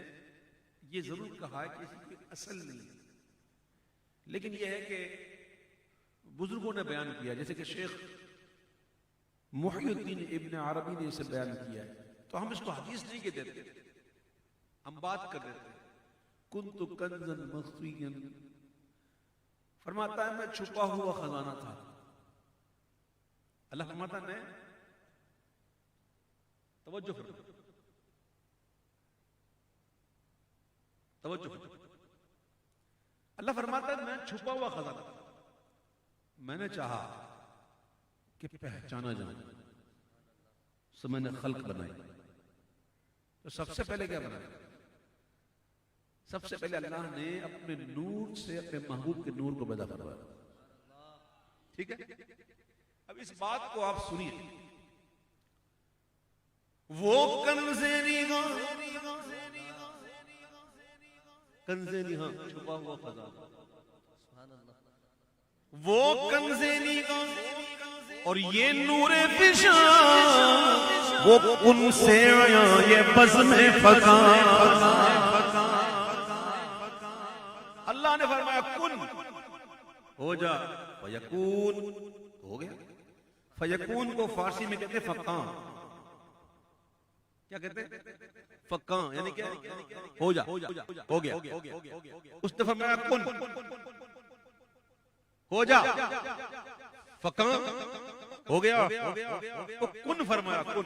یہ ضرور کہا ہے کہ اس کی اصل نہیں ہے، لیکن یہ ہے کہ بزرگوں نے بیان کیا، جیسے کہ شیخ محی الدین ابن عربی نے اسے بیان کیا ہے، تو ہم اس کو حدیث نہیں کہتے تھے، ہم بات کر رہے تھے۔ کنت کنزا مخفیا، فرماتا ہے میں چھپا ہوا خزانہ تھا، اللہ فرماتا ہے توجہ فرماتا، توجہ فرماتا، اللہ فرماتا ہے میں چھپا ہوا خزانہ تھا، میں نے چاہا کہ پہچانا جائے، سو میں نے خلق بنائی، تو سب سے پہلے کیا بنایا؟ سب سے پہلے اللہ نے اپنے نور سے اپنے محبوب کے نور کو پیدا کروایا، ٹھیک ہے؟ اب اس بات کو آپ سنیے، وہ کنز نگاہ، کنز نگاہ چھپا ہوا خزانہ، وہ کنز نگاہ اور یہ نور فشاں، وہ ان سے آیا یہ بزم فکاں۔ اللہ نے فرمایا کن ہو جا، فیکون ہو گیا۔ فیکون کو فارسی میں کہتے ہیں فکاں، کیا کہتے ہیں؟ فکاں یعنی کیا؟ ہو جا، ہو گیا۔ اس نے فرمایا کن ہو جا، فکاں ہو گیا، تو کن فرمایا کن۔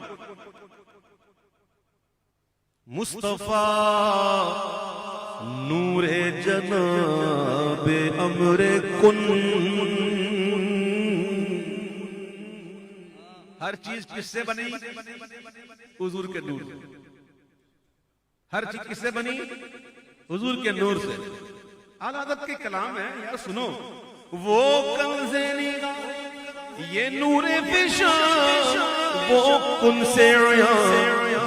مصطفیٰ نور جناب امر کن، ہر چیز کس سے بنی؟ حضور کے نور سے۔ ہر چیز کس سے بنی؟ حضور کے نور سے۔ اعلیٰ حضرت کے کلام ہے یار، سنو، وہ کنز نگاہ یہ نور فشاں، وہ کن سے عیاں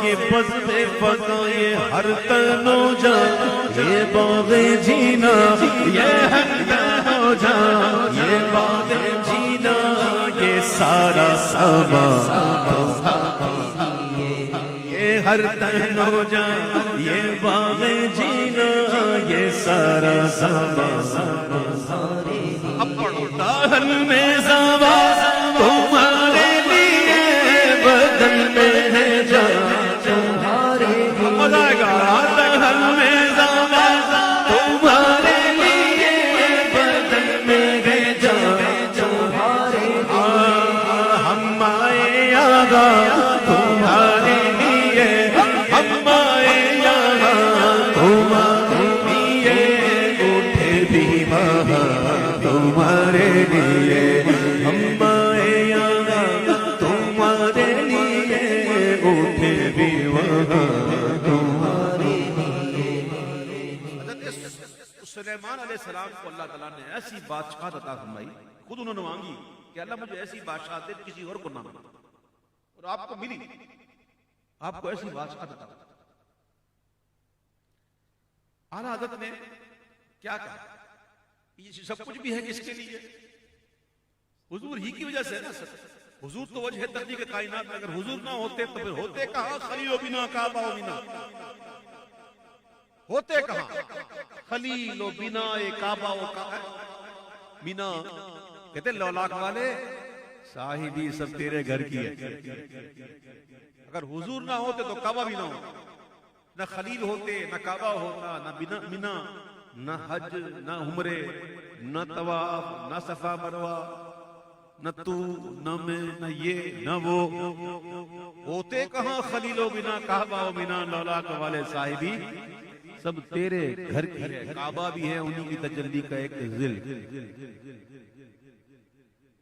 یہ بزم فکاں، یہ ہر تن و جان، یہ باغ جینا، یہ ہر تن و جان، یہ باغ جینا، یہ سارا ساما، یہ ہر تن و جان، یہ باغ جینا، یہ سارا ساما۔ داہن میں زوال تمہارے لیے، بدن میں ہے جان تمہارے لیے، داہن میں زوال تمہارے لیے، بدن میں ہے جان تمہارے لیے، ہم آئے آگا تمہارے لیے، ہم آئے آگا تمہارے لیے، اٹھے بھی وہاں تمہارے لیے، ہم آئے یہاں تمہارے لیے، اٹھے بھی وہاں تمہارے لیے۔ حضرت سلیمان علیہ السلام کو اللہ تعالیٰ نے ایسی بادشاہت عطا فرمائی، خود انہوں نے مانگی کہ اللہ مجھے ایسی بادشاہت دے کسی اور کو نہ مانگا، اور آپ کو ملی، آپ کو ایسی بادشاہت عطا فرمائی۔ اعلیٰ حضرت نے کیا کہا؟ یہ سب کچھ بھی ہے کس کے لیے؟ حضور ہی کی وجہ سے نا سر، حضور تو وجہ تخلیق کائنات میں، اگر حضور نہ ہوتے تو پھر ہوتے کہاں خلیل و بنا کعبہ و بنا، ہوتے کہاں خلیل و بنا کعبہ و بنا؟ کہتے لولاک والے صاحبی سب تیرے گھر کی ہے، اگر حضور نہ ہوتے تو کعبہ بھی نہ ہوتا، نہ خلیل ہوتے، نہ کعبہ ہوتا، نہ بنا، نہ حج، نہ عمرے، نہ طواف، نہ صفا مروہ، نہ تو، نہ میں، نہ یہ، نہ وہ، ہوتے کہاں خلیل و بنا کعبہ و بنا، لولاک والے صاحبی سب تیرے گھر کی ہے۔ کعبہ بھی ہے انہی کی تجلی کا ایک ظل،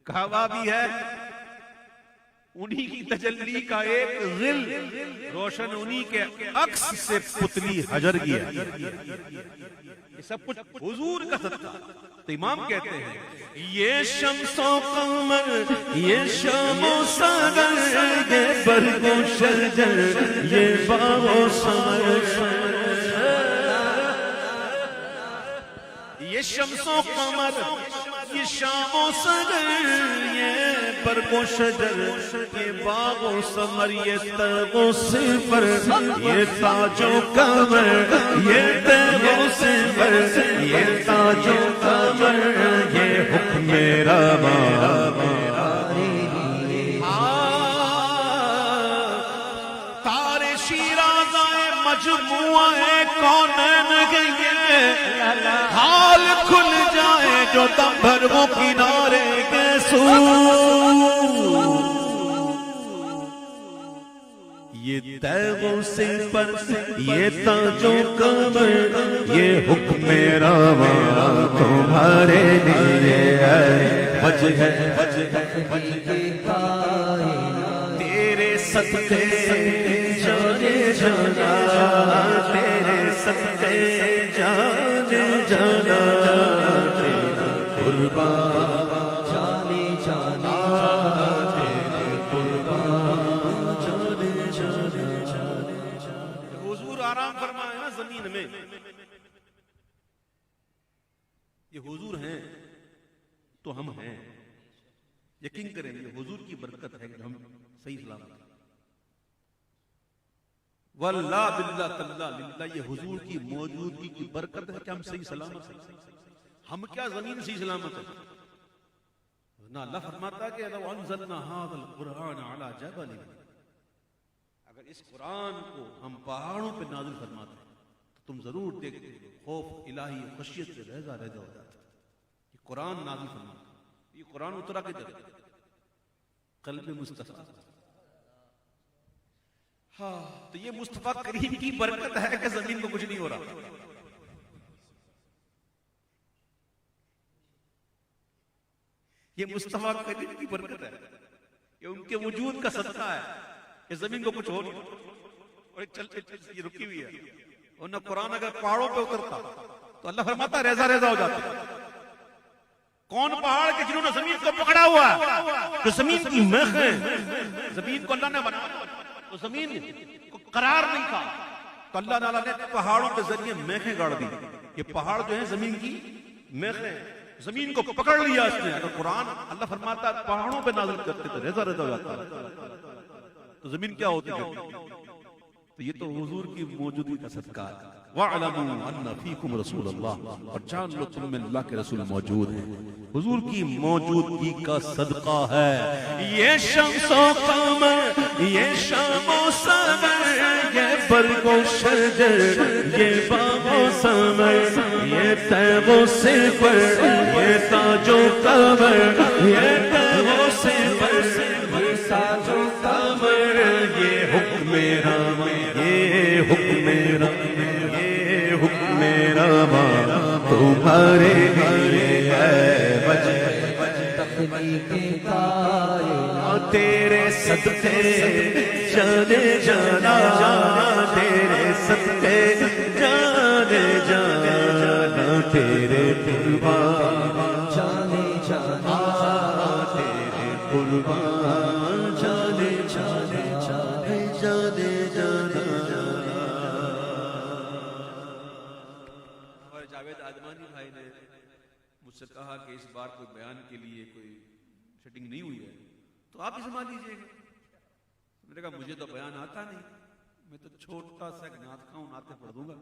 کعبہ بھی ہے انہی کی تجلی کا ایک ظل، روشن انہی کے عکس سے پتلی حجر کی ہے۔ یہ سب کچھ حضور کا صدقہ۔ تو امام کہتے ہیں یہ شمس و قمر، یہ شام و سحر، یہ برگ و شجر، یہ باغ و ثمر، یہ شمس و قمر، یہ شام و سحر، یہ برگ و شجر، یہ باغ و ثمر، یہ تیغ و صفر، یہ تاج و کمر، یہ تیغ و صفر، یہ تاج و کمر، یہ حکم روا تارے شیرازہ مجموعہ کونین گئے، حال کھل جائے جو دم بھر وہ کنارے کے سو۔ یہ تیغ و صفر، یہ تاج و کمر، یہ حکم روا تمہارے لیے ہے، وجہ تیرے صدقے جانے جانا، تیرے صدقے جانے جانا، تیرا قربان جانے جانا، زمین میں یہ حضور ہیں تو ہم ہیں. یقین کریں یہ حضور کی برکت ہے کہ ہم صحیح سلامت ہیں. واللہ باللہ تاللہ للہ یہ حضور کی موجودگی کی برکت ہے کہ ہم صحیح سلامت ہیں. ہم کیا زمین صحیح سلامت ہے. نہ اللہ فرماتا ہے کہ لو انزلنا هذا القرآن على جبل، اگر اس قرآن کو ہم پہاڑوں پہ نازل فرماتے ہیں تو تم ضرور دیکھتے خوف الہی خشیت سے رہزا رہزا ہو جاتا. یہ قرآن نازل فرماتا ہے. یہ قرآن اترا کے در قلب مصطفیٰ. ہاں تو یہ مصطفیٰ کریم کی برکت ہے کہ زمین کو کچھ نہیں ہو رہا. یہ مصطفیٰ کریم کی برکت ہے کہ ان کے وجود کا صدقہ ہے کہ زمین کو کچھ ہو نہیں. اور ایک چلتے یہ رکی ہوئی ہے. اور نہ قرآن اگر پہاڑوں پہ اترتا تو اللہ فرماتا ریزا ریزا ہو جاتا. کون پہاڑ کے جنہوں نے زمین کو پکڑا ہوا ہے تو زمین کی میخیں، زمین کو اللہ نے بنایا تو زمین کو قرار نہیں تھا تو اللہ تعالیٰ نے پہاڑوں کے ذریعے میخیں گاڑ دی. یہ پہاڑ جو ہیں زمین کی میخیں، زمین کو پکڑ لیا اس نے. اگر قرآن اللہ فرماتا ہے پہاڑوں پہ نازل کرتے تو ریزا ریزا ہو جاتا تو زمین کیا ہوتی ہے. تو یہ تو حضور کی موجودگی کا صدقہ ہے. وَاعْلَمُوا أَنَّ فِيكُمْ رَسُولَ اللَّهِ، اور جان لو تم میں اللہ کے رسول موجود ہیں. حضور کی موجودگی کا صدقہ ہے یہ شمس و قمر، یہ شام و سمر، یہ برگ و شجر، یہ باغ و ثمر، یہ طیب و صفر، یہ تاج و کمر، یہ طیب و صفر، یہ تاج و کمر، یہ حکم رام، یہ حکم رام، یہ حکم رام تمہارے لیے ہے وجہ تخلیق کائنات. تیرے صدقے جانے جانا، تیرے صدقے جانے جانا، تیرے قربان جانے جانا، تیرے قربان جانے جانے جانے جانے جانا. اور جاوید آدمانی بھائی نے مجھ سے کہا کہ اس بار کوئی بیان کے لیے کوئی سیٹنگ نہیں ہوئی ہے تو آپ ہی سنبھال لیجیے گا. میں نے کہا مجھے تو بیان آتا نہیں، میں تو چھوٹا سا ایک نعت خواہوں نعتیں پڑھ دوں گا.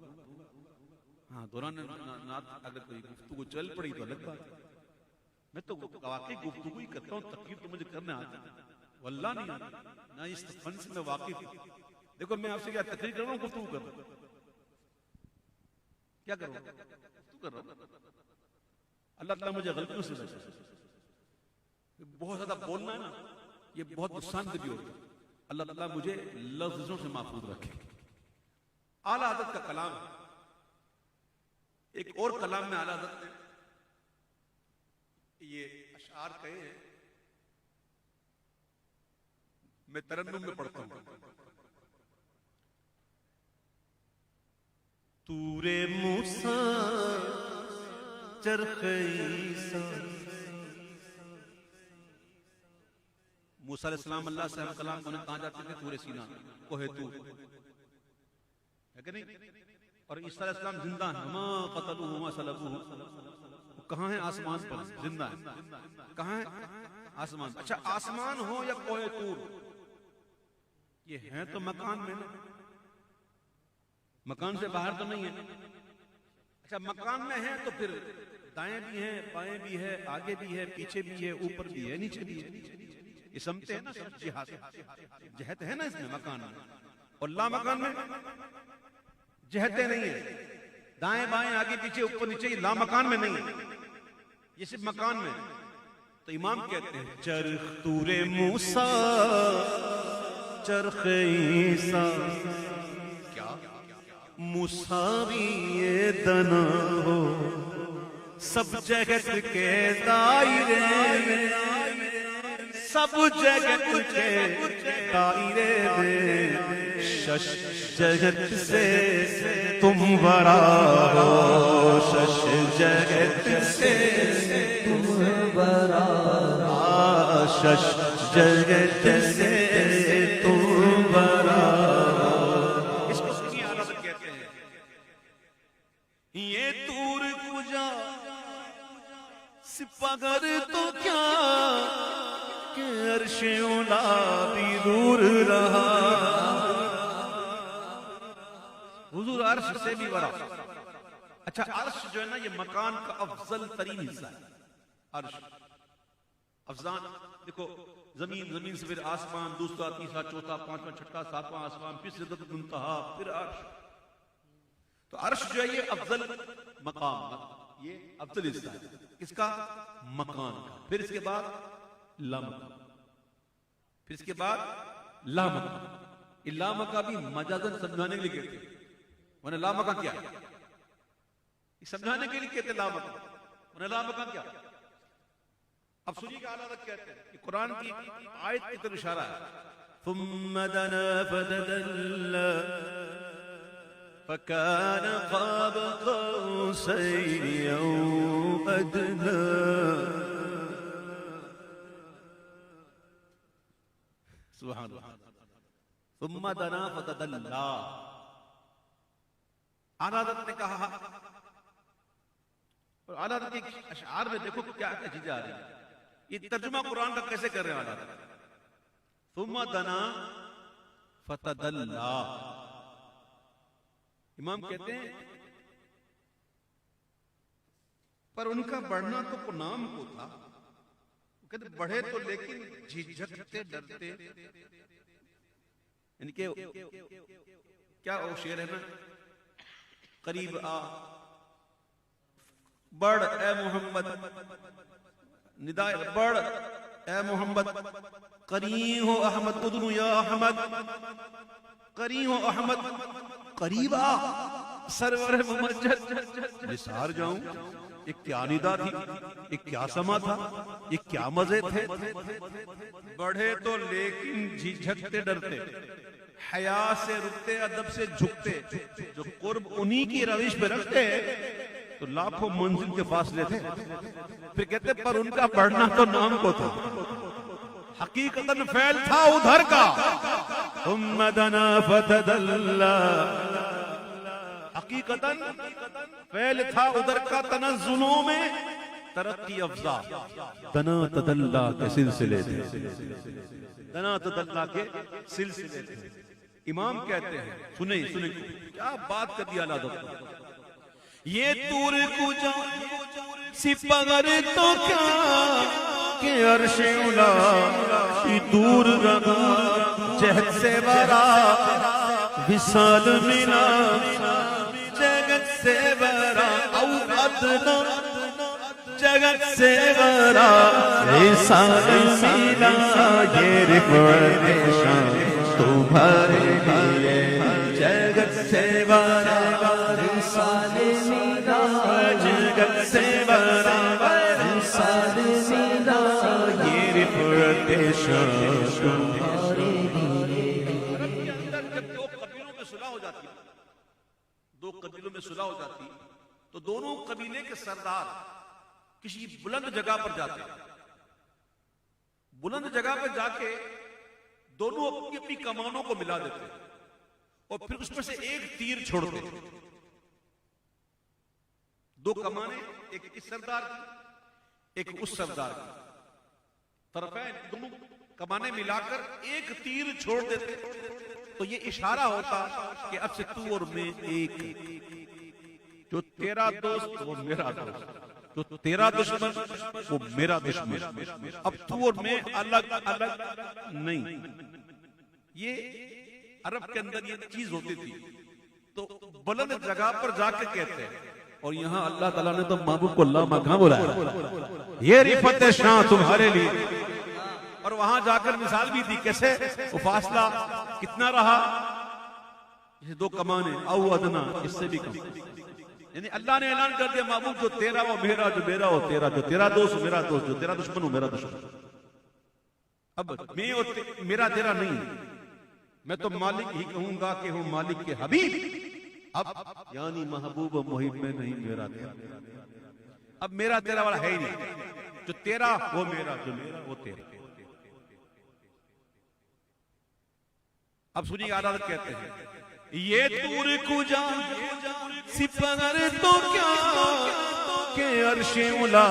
ہاں دوران نعت اگر کوئی گفتگو چل پڑی تو الگ بات ہے. میں تو واقعی گفتگو ہی کرتا ہوں، تقریر تو مجھے کرنے آتا ہے واللہ نہیں آتا، نہ اس فن سے میں واقف ہوں. دیکھو میں آپ سے کیا تقریر کر رہا ہوں، گفتگو کر رہا ہوں. کیا کر رہا ہوں؟ گفتگو کر رہا ہوں. اللہ تعالیٰ مجھے غلطیوں سے بچائے. بہت زیادہ بولنا ہے نا یہ بہت نقصان دہ بھی ہوتا ہے. اللہ تعالیٰ مجھے لفظوں سے محفوظ رکھے. اعلیٰ حضرت کا کلام ہے. ایک اور کلام میں اعلیٰ حضرت نے یہ اشعار کہے ہیں، میں ترنم میں پڑھتا ہوں. طور موسیٰ چرخ عیسیٰ. موسیٰ علیہ السلام اللہ سے کلام کو کہاں جاتے تھے؟ طور سینا، کوہ طور ہے کہ نہیں. اور عیسیٰ علیہ السلام زندہ ہیں، ما قتلوہ ما صلبوہ. کہاں ہیں؟ آسمان پر زندہ ہیں. کہاں ہیں؟ آسمان. اچھا آسمان ہو یا کوہ طور، یہ ہیں تو مکان میں نا، مکان سے باہر تو نہیں ہے. اچھا مکان میں ہیں تو پھر دائیں بھی ہیں، بائیں بھی ہے، آگے بھی ہے، پیچھے بھی ہے، اوپر بھی ہے، نیچے بھی ہے. یہ سمتے ہیں نا، جہت ہے نا اس میں مکان میں. اور لا مکان میں جہتیں نہیں ہیں، دائیں بائیں آگے پیچھے اوپر نیچے، یہ لا مکان میں نہیں ہے، یہ صرف مکان میں. تو امام کہتے ہیں چرخ طور موسیٰ چرخ عیسیٰ، مساوی دنا ہو سب جگت کے دائرے میں، سب جگت کے دائرے میں، شش جگت سے تم برا ہو، شش جگت سے تم برا، شش جگت سے تم برا. سپگر تو کیا کہ عرش اولا بھی دور رہا. حضور عرش سے بھی بڑا. اچھا عرش جو ہے نا یہ مکان کا افضل ترین حصہ ہے. عرش افضان دیکھو زمین سے پھر آسمان دوسرا تیسرا چوتھا پانچواں چھٹا ساتواں آسمان پھر سدرۃ المنتہا پھر عرش. تو عرش جو ہے یہ افضل مقام یہ افضل حصہ ہے کس کا مکان کا. پھر اس کے بعد لامکان پھر اس کے بعد لامکان. لامکان بھی مجازن سمجھانے کے لیے کہتے ہیں ورنہ لامکان کیا ہے سمجھانے کے لیے کہتے ہیں لامکان ورنہ لامکان کیا. اب سنیے کہ اعلیٰ حضرت کہتے ہیں کہ قرآن کی آیت کی طرف اشارہ ہے. ثم دنا فتدلى فكان قاب قوسين أو أدنى. سبحان اللہ. ثم دنا فتدلى اعلیٰ حضرت نے کہا اور اعلیٰ حضرت کے اشعار میں دیکھو کیا کیا چیزیں آ رہی ہیں. یہ ترجمہ قرآن کا کیسے کر رہے ہیں اعلیٰ حضرت. ثم دنا فتدلى امام کہتے ہیں پر ان کا بڑھنا تو نام کو تھا. کہتے بڑھے تو لیکن جھجکتے ڈرتے ان کے کیا وہ شعر ہے نا قریب آ بڑھ اے محمد ندائے بڑھ اے محمد قریب ہو احمد ادنو یا احمد قریب ہو احمد قریبا سرور ممجد نثار جاؤں. ایک کیا ندا تھی ایک کیا سما تھا ایک کیا مزے تھے. بڑھے تو لیکن جھجکتے ڈرتے حیا سے رکتے ادب سے جھکتے جو قرب انہی کی روش پہ رکھتے تو لاکھوں منزل کے فاصلے تھے. پھر کہتے پر ان کا بڑھنا تو نام کو تھا حقیقتاً فعل تھا ادھر کا. ثم دنا فتدلى حقیقتاً فعل تھا ادھر کا تنزلوں میں ترقی افزا. دنا تدلى کے سلسلے تھے. دنا تدلہ کے سلسلے تھے. امام کہتے ہیں سنیں کیا بات کر دیا اللہ تعالیٰ. یہ تور کو جا سپگر تو کیا کہ عرش اولا بھی دور رہا. جہد سے برا وصال ملا جگت سے برا او ادنا جگت سے برا وصال ملا. یہ رفعت شان تمہارے لیے جگت سے برا وصال ملا جگت سے برا وصال ملا یہ رفعت شان تمہارے لیے. جب دو قبیلوں میں صلح ہو جاتی تو دونوں قبیلے کے سردار کسی بلند جگہ پر جاتے. بلند جگہ پر جا کے دونوں اپنی کمانوں کو ملا دیتے اور پھر اس میں سے ایک تیر چھوڑتے. دو کمانیں ایک اس سردار کی ایک اس سردار کی طرفین دونوں کمانیں ملا کر ایک تیر چھوڑ دیتے. تو یہ اشارہ ہوتا کہ اب سے تو اور میں ایک. جو تیرا دوست وہ میرا دوست جو تیرا دشمن وہ میرا دشمن. اب تو اور میں الگ الگ نہیں. یہ عرب کے اندر یہ چیز ہوتی تھی. تو بلند جگہ پر جا کے کہتے ہیں اور یہاں اللہ تعالیٰ نے تو محبوب کو اللہ مکان بلایا یہ رفعت شان تمہارے لیے. اور وہاں جا کر مثال بھی دی کیسے وہ فاصلہ کتنا رہا یہ دو کمانے او ادنا اس سے بھی کم. یعنی اللہ نے اعلان کر دیا محبوب جو تیرا وہ میرا جو میرا ہو تیرا جو تیرا دوست میرا دوست جو تیرا دشمن ہو میرا دشمن. اب میں اور میرا تیرا نہیں میں تو مالک ہی کہوں گا کہ ہوں مالک کے حبیب. اب یعنی محبوب و محب میں نہیں میرا تیرا. اب میرا تیرا والا ہے ہی نہیں. جو تیرا وہ میرا جو میرا وہ تیرا. اب سنیے اعلیٰ حضرت کہتے ہیں یہ تور کو جا سپگر تو کیا کے عرش اولا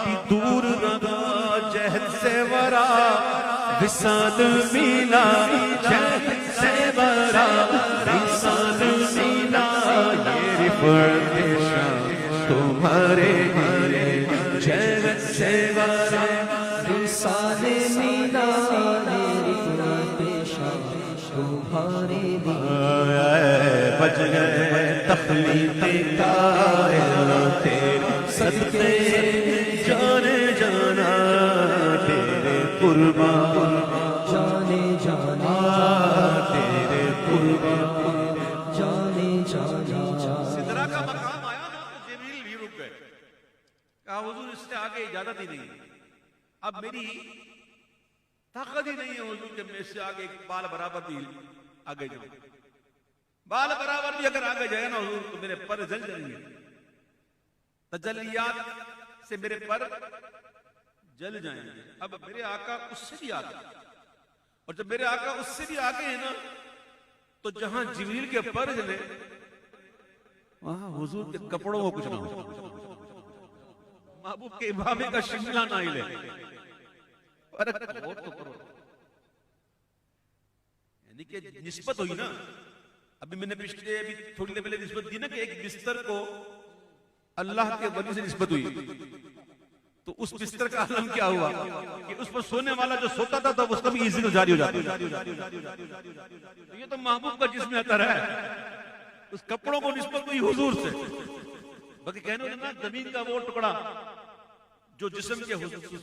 کی دور رہا جہد سے ورا وصال میلا جہد سے ورا وصال میلا یہ رفعت شان تمہارے لیے جہد سے ورا وصال میلا رفعت شان تمہارے لیے بج گئے تخلیق کائنات تیرے صدقے جانے جانا تیرے قربان جانے جانا تیرے قربان جانے جانا سدرا کا مقام آیا نا تو جبریل بھی رک گئے، کہا حضور اس سے آگے اجازت ہی نہیں، اب میری طاقت ہی نہیں ہے حضور کہ میں اس سے آگے ایک بال برابر بھی آگے جاؤں، بال برابر بھی اگر آگے جائے نا حضور تو میرے پر جل جائیں گے، تجلیات سے میرے پر جل جائیں گے۔ اب میرے آقا اس سے بھی آگے، اور جب میرے آقا اس سے بھی آگے ہیں نا تو جہاں جبریل کے پر جلے وہاں حضور کے کپڑوں کو کچھ نہ ہو، محبوب کے امامے کا شملہ نہ ہلے، فرق غور تو کرو، یعنی کہ نسبت ہوئی نا۔ ابھی میں نے پچھلے ابھی تھوڑی دیر پہلے نسبت دی نا کہ ایک بستر کو اللہ کے ولی سے نسبت ہوئی، تو اس بستر کا عالم کیا ہوا کہ اس پر سونے والا جو سوتا تھا اس کا بھی یہ ذکر جاری ہو جاتا ہے۔ یہ تو محبوب کا جسم اثر ہے، اس کپڑوں کو نسبت ہوئی حضور سے۔ باقی کہنے نا زمین کا وہ ٹکڑا جو جسم کے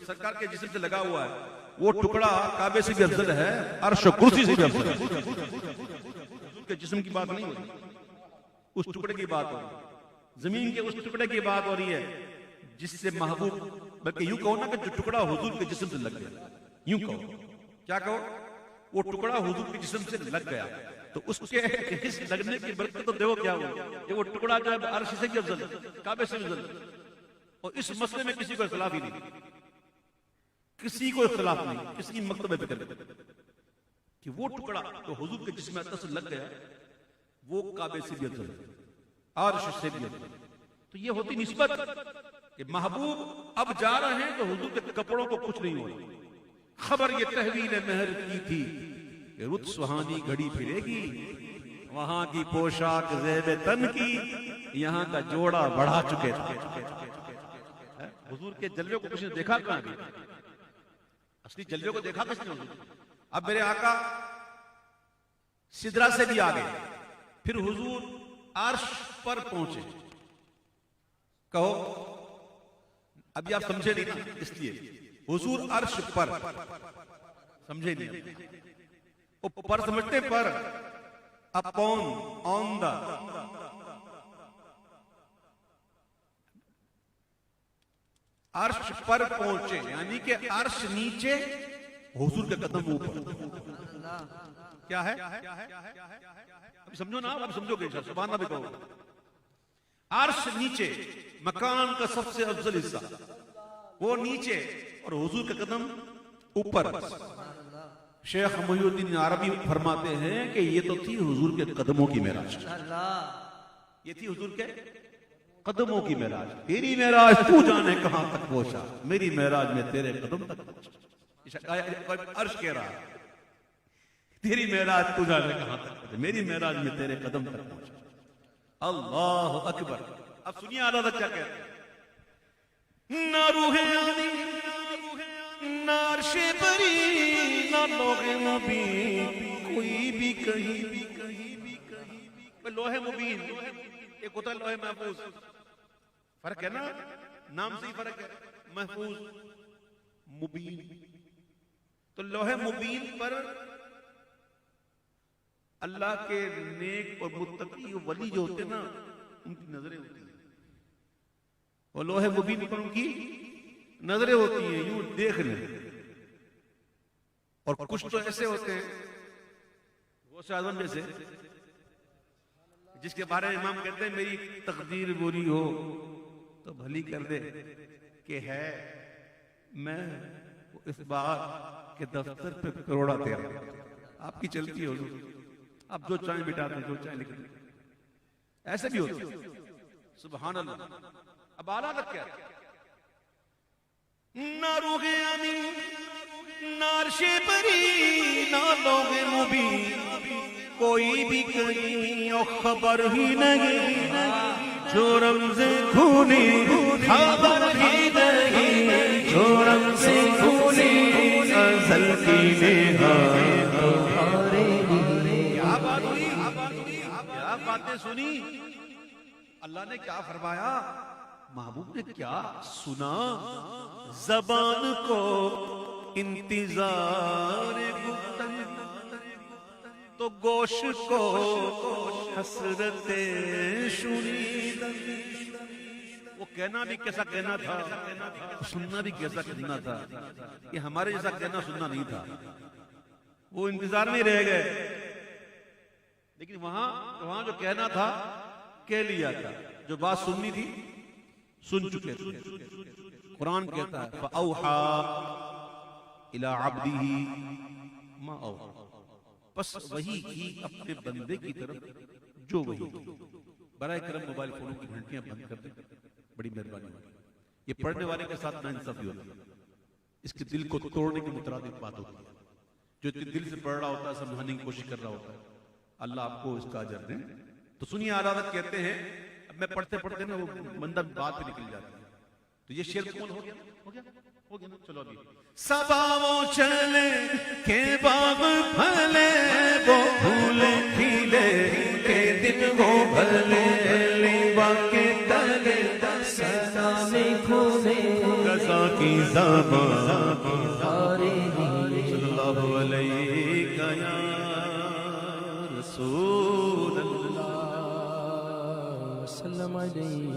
سرکار کے جسم سے لگا ہوا ہے، وہ ٹکڑا کعبے سے بھی افضل ہے، عرش و کرسی سے بھی افضل ہے۔ کے جسم کی بات نہیں ہو رہی، اس ٹکڑے کی بات ہو رہی ہے، زمین کے اس ٹکڑے کی بات ہو رہی ہے جس سے محبوب، بلکہ یوں کہو نا کہ جو ٹکڑا حضور کے جسم سے لگ گیا، یوں کہو، کیا کہو، وہ ٹکڑا حضور کے جسم سے لگ گیا، تو اس کے اس لگنے کی برکت تو دیکھو کیا ہوا کہ وہ ٹکڑا جو ہے عرش سے بھی افضل ہے، کعبے سے بھی افضل ہے، اور اس مسئلے میں کسی کو اختلاف ہی نہیں، کسی کو اختلاف نہیں، کسی مکتبہ فکر کہ وہ ٹکڑا جو حضور کے جسم اثر لگ گیا وہ کعبے سے بھی افضل ہے، عرش سے بھی افضل ہے۔ تو یہ ہوتی نسبت کہ محبوب اب جا رہے ہیں تو حضور کے کپڑوں کو کچھ نہیں ہو رہا۔ خبر یہ تحویل مہر کی تھی کہ رت سہانی گھڑی پھرے گی، وہاں کی پوشاک زیب تن کی، یہاں کا جوڑا بڑھا چکے تھے۔ حضور کے جلوے کو کچھ نے دیکھا کہاں گیا، اصلی جلوے کو دیکھا کس نے حضور؟ اب میرے آقا سدرا سے بھی آگے، پھر حضور عرش پر پہنچے، کہو ابھی آپ سمجھے نہیں نا، اس لیے حضور عرش پر، سمجھے نہیں، پر سمجھتے پر، اپون آن دا، عرش پر پہنچے یعنی کہ عرش نیچے، حضور کے قدم اوپر، کیا ہے؟ ابھی سمجھو نا، اب سمجھو گے سبحان اللہ بھی کہو۔ عرش نیچے، مکان کا سب سے افضل حصہ وہ نیچے، اور حضور کے قدم اوپر۔ شیخ محی الدین عربی فرماتے ہیں کہ یہ تو تھی حضور کے قدموں کی معراج، یہ تھی حضور کے قدموں کی معراج۔ تیری معراج تو جانے کہاں تک پہنچا، میری معراج میں تیرے قدم تک پہنچا۔ عرش کہہ رہا ہے تیری معراج تو جانے کہاں تک پہنچا، میری معراج میں تیرے قدم تک پہنچا۔ اللہ اکبر۔ اب سنیے اعلیٰ کیا کہتے ہیں، نہ روح علی، نہ عرش بری، نہ لوح مبین، کوئی بھی کہیں بھی کہیں بھی کہیں بھی۔ لوح مبین ایک ہوتا ہے لوح محفوظ، فرق ہے نا، نام سے ہی فرق ہے، محفوظ مبین۔ تو لوح مبین پر اللہ کے نیک اور متقی ولی جو ہوتے ہیں نا ان کی نظریں ہوتی ہیں، اور لوح مبین پر ان کی نظریں ہوتی ہیں، یوں دیکھ لیں۔ اور کچھ تو ایسے ہوتے ہیں غوث اعظم جیسے، جس کے بارے میں امام کہتے ہیں میری تقدیر بری ہو تو بھلی کر دے کہ ہے میں اس بات کے دفتر پہ کروڑا تیرا۔ آپ کی چلتی ہو، آپ جو چاہیں بٹا دیں، جو چاہیں لکھ دیں، ایسے بھی ہوتے ہیں۔ سبحان اللہ۔ اب آلہ تک کیا نہ روح امی نہ عرش بری نہ لوح مبین کوئی بھی کہیں اور خبر ہی نہیں جو رمز خونی خبر ہی نہیں جو رمز خونی ازل کی نہایت تمہارے لیے. کیا بات ہوئی کیا باتیں سنی اللہ نے کیا فرمایا محبوب نے کیا سنا زبان کو انتظار گفتن تو گوش کو حسرت شنیدن. وہ کہنا بھی کیسا کہنا تھا سننا بھی کیسا کہنا تھا کہ ہمارے جیسا کہنا سننا نہیں تھا وہ انتظار میں رہ گئے لیکن وہاں جو کہنا تھا کہہ لیا تھا جو بات سننی تھی سن چکے تھے. قرآن کہتا ہے فَأَوْحَا إِلَىٰ عَبْدِهِ مَا أَوْحَا بس وہی کی اپنے بندے کی طرف جو وہی کی. برائے کرم موبائل فونوں کی گھنٹیاں بند کر دیں بڑی مہربانی ہوگی. یہ پڑھنے والے کے ساتھ ناانصافی ہوتی ہے اس کے دل کو توڑنے کی مترادف بات ہوتی ہے. جو اتنے دل سے پڑھ رہا ہوتا ہے سمجھانے کی کوشش کر رہا ہوتا ہے اللہ آپ کو اس کا اجر دیں. تو سنیے عادت کہتے ہیں اب میں پڑھتے پڑھتے نا وہ بندہ بات پہ نکل جاتا ہے. تو یہ شعر کون ہو گیا نا چلو ابھی سباؤں چلے کہ باغ پھلے وہ پھولے کھلے کہ دن ہو بھلے لیوا کے تلے سنا میں کھونے رضا کی زبان تمہارے لیے. صلی اللہ علیہ یا رسول اللہ سلام علیہ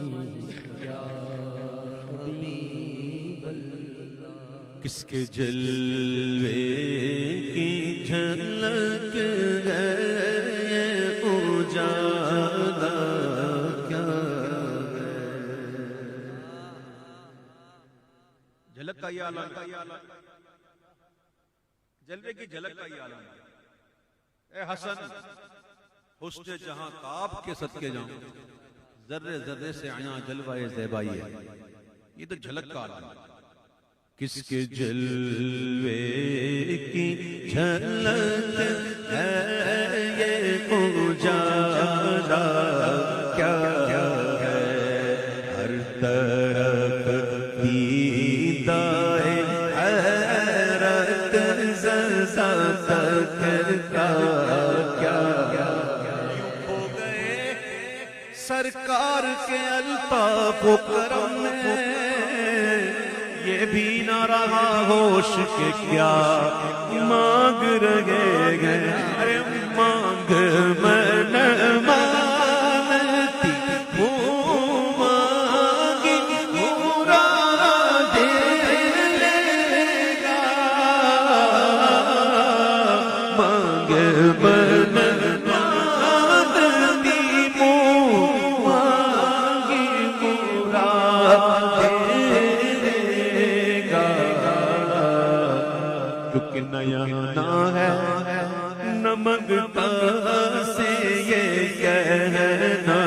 یا حبیب اللہ. کس کے جلوے کی جھلک ہے یہ اجالا کیا ہے. جھلک کا یہ عالم جلوے کی جھلک کا یہ عالم اے حسن حسن جہاں کعب کے صدقے جاؤں ذرے ذرے سے عیاں جلوہ زیبائی ہے. یہ تو جھلک کا عالم ہے. کس کے جلوے کی جھلک ہے یہ اجالا کیا ہے. ہر طرف دیدائے حیرت ززا تک کا کیا ہو گئے سرکار کے الطاف و کرم میں یہ بھی نہ رہا ہوش کے کیا مانگ رہے گئے. ارے مانگ میں نہ مانتی ہوں مانگی پورا دے لے گا. مانگ میں نہ مانتی ہوں مانگی پورا نیا نہ ہے نہ منگتا سے یہ کہنا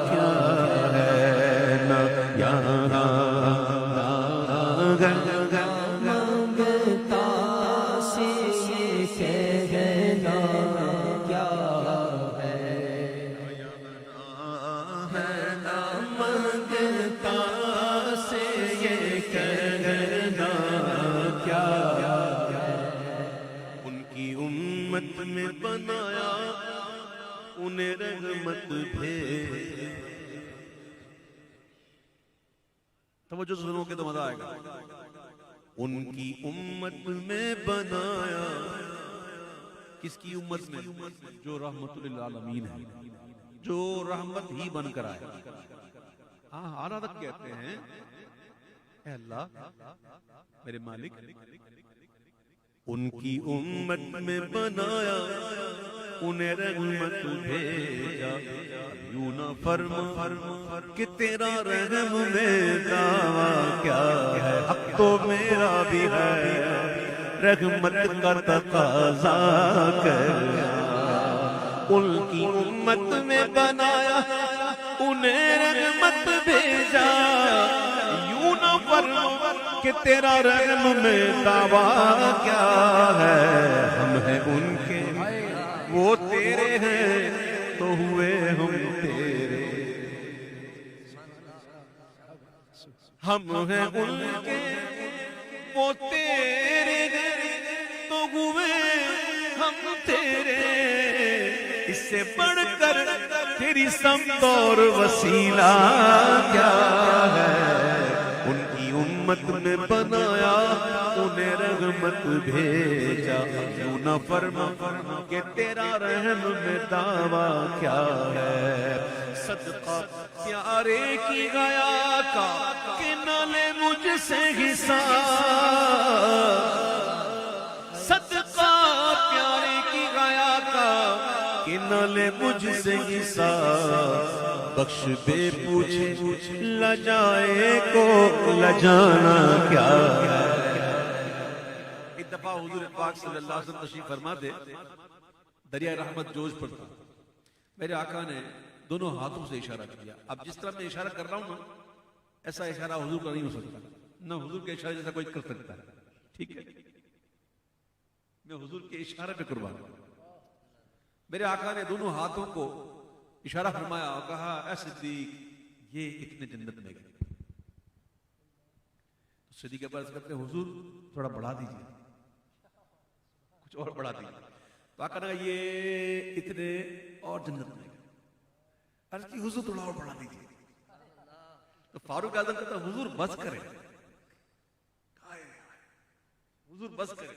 کیا ہے نہ یہاں مانگتا سے یہ کہنا کیا ہے. نہ منگتا سے یہ کہنا کیا امت میں بنایا انہیں رحمت بھیج. توجہ سنو کہ تو مزہ آئے گا. ان کی امت میں بنایا کس کی امت میں جو رحمت للعالمین ہے جو رحمت ہی بن کر آئے. ہاں اعلیٰ تک کہتے ہیں اے اللہ میرے مالک ان کی امت میں بنایا انہیں رحمت بھیجا. یوں نہ فرما کہ تیرا رحم میں دعویٰ کیا ہے. حق تو میرا بھی ہے رحمت کا تقاضا کر. ان کی امت میں بنایا انہیں رحمت بھیجا، یوں نہ فرما کہ تیرا رحم میں دعویٰ کیا ہے، ہم ہیں ان کے وہ تیرے ہیں تو ہوئے ہم تیرے، ہم ہیں ان کے وہ تیرے ہیں تو ہوئے ہم تیرے، اس سے بڑھ کر تیری سمت اور وسیلہ کیا ہے، ان کی امت میں بنایا انہیں رحمت بھیجا، یوں نہ فرما کہ تیرا رحم میں دعویٰ کیا ہے، صدقہ پیارے کی غیا کا کہ نہ لے مجھ سے حساب، صدقہ پیارے کی غیا کا کہ نہ لے مجھ سے حساب، بخش بے پوچھے لجائے کو لجانا کیا ہے۔ ایک دفعہ حضور پاک صلی اللہ علیہ وسلم تشریف فرما دے، دریا رحمت جوش پر تھا، میرے آقا نے دونوں ہاتھوں سے اشارہ کیا۔ اب جس طرح میں اشارہ کر رہا ہوں نا، ایسا اشارہ حضور کا نہیں ہو سکتا، نہ حضور کے اشارے جیسا کوئی کر سکتا ہے، ٹھیک ہے، میں حضور کے اشارے پہ قربان ہوں۔ میرے آقا نے دونوں ہاتھوں کو اشارہ فرمایا اور کہا اے صدیق یہ اتنے جنت میں گئے۔ صدیق عرض کرتے حضور تھوڑا بڑھا دیجیے، کچھ اور بڑھا دیجیے، تو آقا نے کہا یہ اتنے اور جنت میں گئے۔ عرض کی حضور تھوڑا اور بڑھا دیجیے، تو فاروق اعظم کہتا حضور بس کرے، حضور بس کرے،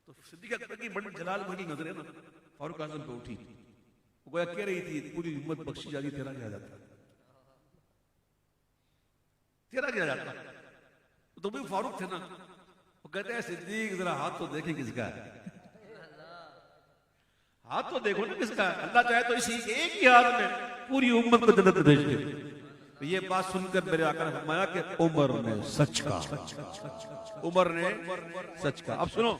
تو صدیق اکبر کی بڑی جلال بڑی نظریں نا فاروق اعظم پہ اٹھی، وہ گویا کہہ رہی تھی پوری امت بخشی جاتی، تیرا کیا جاتا، تیرا کیا جاتا، تو بھی فاروق تھے نا، وہ کہتے ہیں صدیق ذرا ہاتھ تو دیکھیں کس کا ہے، ہاتھ تو دیکھو نا کس کا ہے، اللہ چاہے تو اسی ایک ہی ہاتھ میں پوری امت کو جنت بھیج دے۔ تو یہ بات سن کر میرے آقا نے فرمایا کہ عمر نے سچ کہا، عمر نے سچ کہا۔ اب سنو،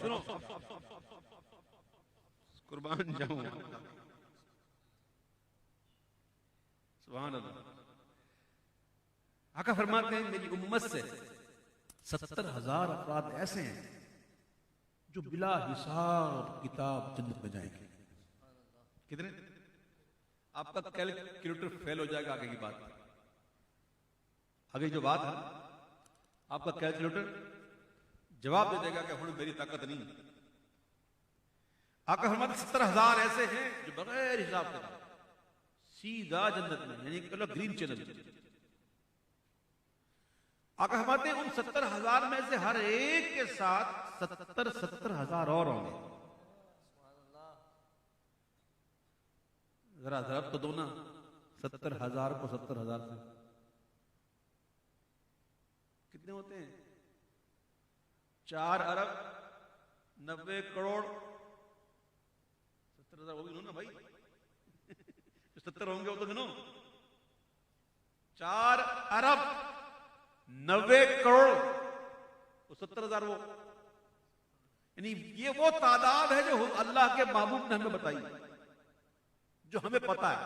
قربان جاؤں، سبحان اللہ، آقا فرماتے ہیں میری امت سے 70,000 افراد ایسے ہیں جو بلا حساب کتاب جنت میں جائیں گے۔ کتنے؟ آپ کا کیلکولیٹر فیل ہو جائے گا آگے کی بات، آگے جو بات ہے آپ کا کیلکولیٹر جواب دے دے گا کہ ہن میری طاقت نہیں۔ آقا فرماتے 70,000 ایسے ہیں جو بغیر حساب کے سیدھا جنت میں، یعنی کہ گرین چینل۔ آقا فرماتے ہیں ان 70,000 میں سے ہر ایک کے ساتھ 70,000 اور ہوں گے۔ ذرا ضرب تو دو نا 70,000 کو 70,000 سے، کتنے ہوتے ہیں؟ 4 ارب 90 کروڑ 70,000 وہ بھی گنو نا بھائی، 70 ہوں گے وہ تو گنو، 4 ارب 90 کروڑ 70,000 وہ، یعنی یہ وہ تعداد ہے جو اللہ کے محبوب نے ہمیں بتائی، جو ہمیں پتا ہے،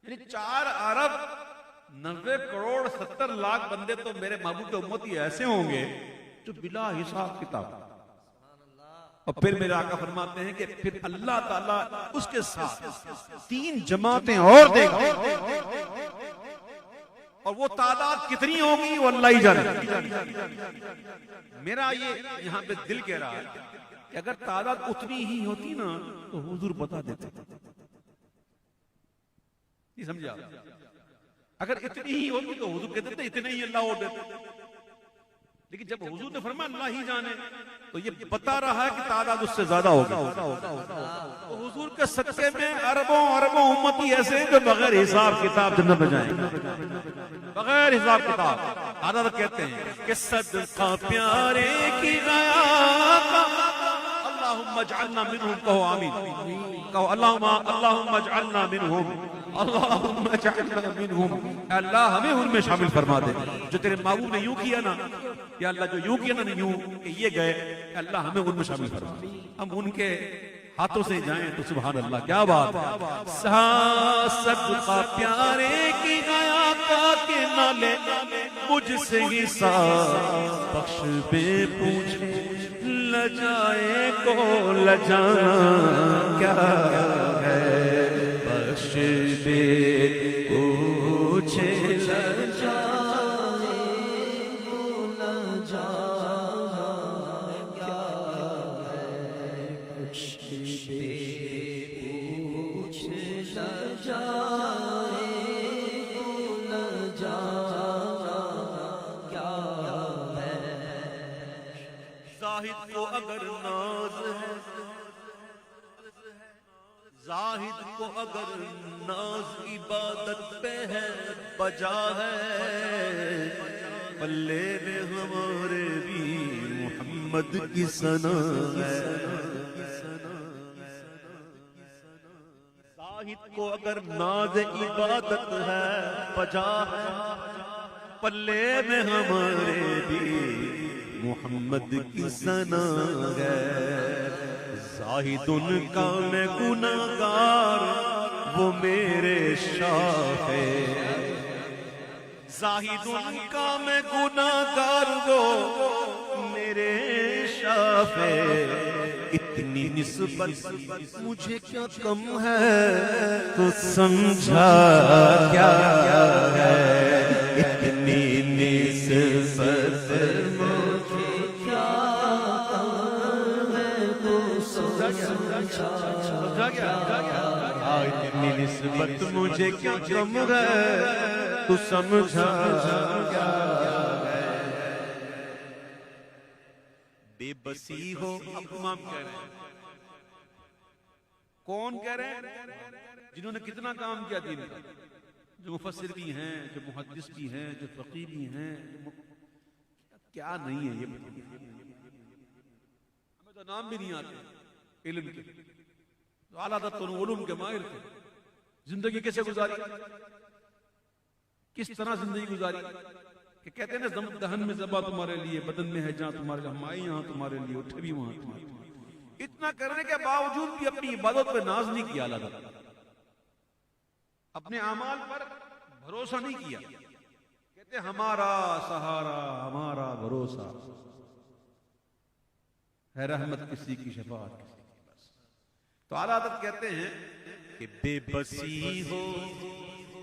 یعنی 4 ارب 90 کروڑ 70 لاکھ بندے تو میرے محبوب کے امتی ایسے ہوں گے جو بلا حساب کتاب۔ اور پھر میرے آقا فرماتے ہیں کہ پھر اللہ تعالیٰ اس کے ساتھ 3 جماعتیں اور دے گا، اور وہ تعداد کتنی ہوگی وہ اللہ ہی جانے۔ میرا یہ یہاں پہ دل کہہ رہا ہے کہ اگر تعداد اتنی ہی ہوتی نا تو حضور بتا دیتے، نہیں سمجھا؟ اگر اتنی ہی ہوتی تو حضور کہتے تھے اتنے ہی اللہ اور دیتے، لیکن جب حضور نے فرمایا اللہ ہی جانے تو یہ بتا رہا ہے کہ تعداد اس سے زیادہ ہوگی۔ تو حضور کے صدقے میں اربوں اربوں امتی ایسے ہیں جو بغیر حساب کتاب جنت میں جائیں گے، بغیر حساب کتاب۔ حضرت کہتے ہیں کہ صدقہ پیارے کی غیا کا اللہم اجعلنا منہم، کہو آمین، کہو اللہم اجعلنا منہم، اللہم اجعلنا منہم، اللہ ہمیں ان میں شامل فرما دے جو تیرے محبوب نے یوں کیا نا، یا اللہ جو یوں کیا نا یوں کہ یہ گئے، اللہ ہمیں ان میں شامل فرما، ہم ان کے ہاتھوں سے جائیں تو سبحان اللہ، کیا بات ہے۔ صدقہ پیارے کی گیا کا کے نالے، مجھ سے ہی بخش بے پوچھے، لجائے کو لجانا کیا ہے، بخش بے پوچھے لجائے کو لجانا کیا ہے، بخش بے پوچھ لجائے کو لجانا کیا ہے۔ زاہد کو اگر ناز ہے، زاہد کو اگر ناز عبادت پہ ہے بجا ہے، پلے میں ہمارے بھی محمد کی ثنا ہے۔ زاہد کو اگر ناز عبادت ہے بجا ہے، پلے میں ہمارے بھی محمد کی ثنا ہے۔ زاہد ان کا میں گناہگار، وہ میرے شاہ ہے۔ زاہد ان کا میں گناہگار، وہ میرے شاہ ہے۔ اتنی نسبت مجھے کیا کم ہے تو سمجھا کیا ہے، اتنی نسبت مجھے کیا کم ہے تو سمجھا کیا، اتنی نسبت مجھے کیا کم ہے تو سمجھا کیا ہے۔ بے بسی ہو، امام کہہ رہے ہیں، کون کہہ رہے ہیں؟ جنہوں نے کتنا کام کیا دین کا، جو مفسر بھی ہیں، جو محدث بھی ہیں، جو فقیہ بھی ہیں، کیا نہیں ہے یہ بتائیے۔ ہمیں تو نام بھی نہیں آتے علم کے، تو اعلیٰ علوم کے ماہر تھے۔ زندگی کیسے گزاری، کس طرح زندگی گزاری، کہ کہتے ہیں نا دہن میں زبا تمہارے لیے، بدن میں ہے جہاں تمہارے لیے، ہم آئے یہاں تمہارے لیے، اٹھے بھی وہاں تمہارے لیے۔ اتنا کرنے کے باوجود بھی اپنی عبادت پہ ناز نہیں کیا اللہ تعالیٰ، اپنے اعمال پر بھروسہ نہیں کیا۔ کہتے ہمارا سہارا، ہمارا بھروسہ ہے رحمت کسی کی، شفاعت کسی کی، بس۔ تو اعلیٰ حضرت کہتے ہیں کہ بے بسی ہو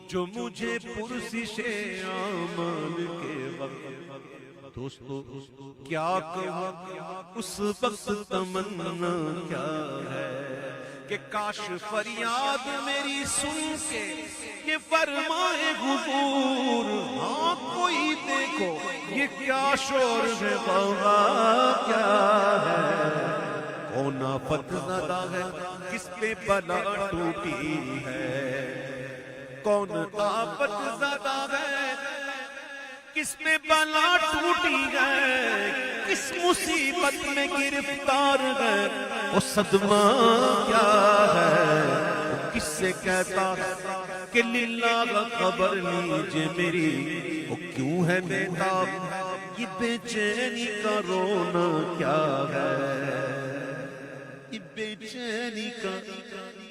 جو مجھے پرسش اعمال کے وقت، دوستو کیا کہا اس وقت تمنا کیا ہے، کہ کاش فریاد میری سن کے یہ فرمائے حضور، ہاں کوئی دیکھو یہ کیا شور ہے، غوغا کیا ہے، کون آفت زدہ ہے، کس پہ بلا ٹوٹی ہے، کون آفت زدہ ہے، کس پہ بلا ٹوٹی ہے، کس مصیبت میں گرفتار ہے، وہ صدمہ کیا ہے، وہ کس سے کہتا ہے کہ للہ خبر لیجئے میری، وہ کیوں ہے بیتاب، یہ بے چینی کا رونا کیا ہے، یہ بے چینی کا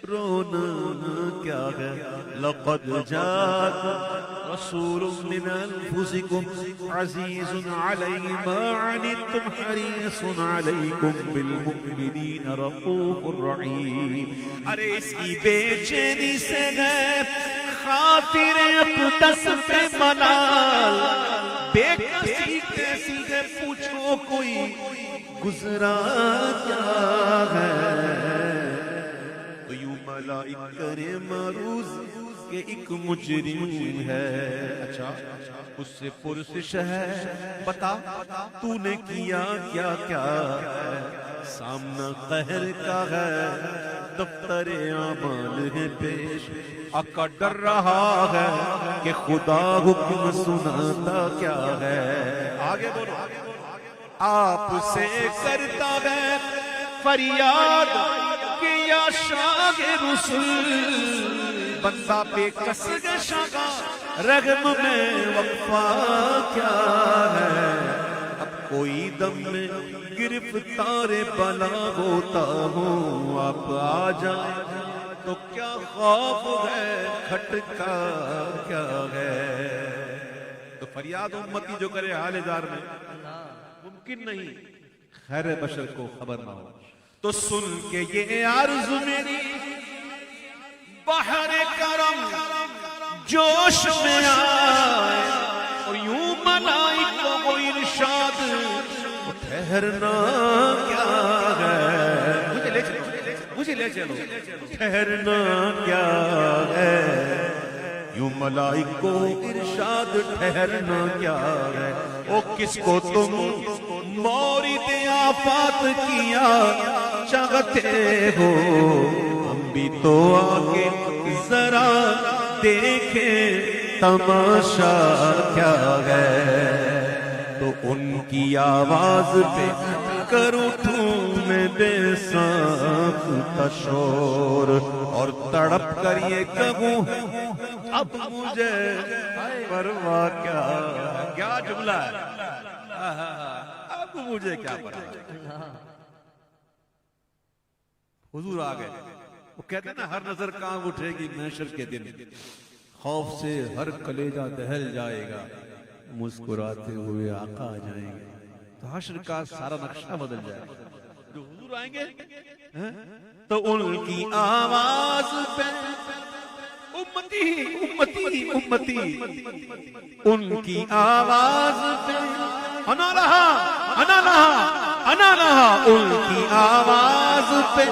رونا کیا ہے۔ لقد جاءكم رسول من انفسكم عزيز عليه ما عنتم حريص عليكم بالمؤمنين رؤوف رحيم۔ ارے اس کی بے چینی سے ہے خاطر اقدس پہ ملال، بے کسی کیسی ہے پوچھو کوئی گزرا کیا ہے، تو یوں ملائک کرے معروض کہ ایک مجرم ہے، اچھا اس سے پرسش ہے بتا تو نے کیا کیا کیا ہے، سامنا قہر کا ہے دفتر اعمال ہے پیش، آقا ڈر رہا ہے کہ خدا حکم سناتا کیا ہے، آگے بولو، آپ سے کرتا ہے فریاد کہ یا شاہ رسول، بندہ بے کس شاہ رغم میں وقفہ کیا ہے، اب کوئی دم میں گرفتار بلا ہوتا ہوں آپ آ جائیں تو کیا خوف ہے کھٹکا کیا ہے. تو فریاد امتی جو کرے حال دار میں ممکن نہیں خیر بشر کو خبر نہ ہو. تو سن کے یہ عرض میری بحر کرم جوش میں آئے اور یوں ملائکوں کو ارشاد ٹھہرنا کیا ہے. مجھے لے چلو مجھے لے چلو. ٹھہرنا کیا ہے. یوں ملائکوں ارشاد ٹھہرنا کیا ہے. او کس کو تم مورد آفات کیا چاہتے ہو. ہم بھی تو آگے ذرا دیکھیں تماشا کیا ہے. تو ان کی آواز پہ کر اٹھوں میں بے ساختہ شور اور تڑپ کر یہ کہوں اب مجھے پرواہ کیا. کیا جملہ ہے. اب مجھے کیا پرواہ. حضور آ گئے. وہ کہتے ہیں نا ہر نظر کانپ اٹھے گی محشر کے دن. خوف سے ہر کلیجہ دہل جائے گا. مسکراتے ہوئے آقا آ جائیں گے تو حشر کا سارا نقشہ بدل جائے گا. جو حضور آئیں گے تو ان کی آواز پہ امتی امتی امتی ان کی آواز پہ انا لہا انا لہا انا لہا. ان کی آواز پہ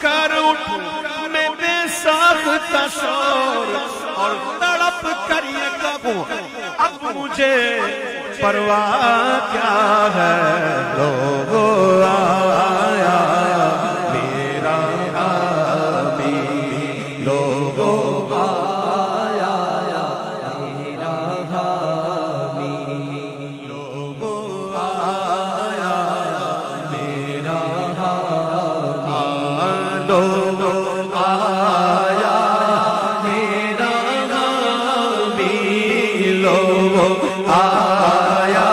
کر اٹھوں میں بے ساختہ شور اور تڑپ کر یہ کہوں اب مجھے پرواہ کیا ہے. لوگو آیا میرا حبیب. لوگو آیا میرا حبیب. لوگو آیا میرا حبیب. لوگو آیا میرا حبیب. لوگو آیا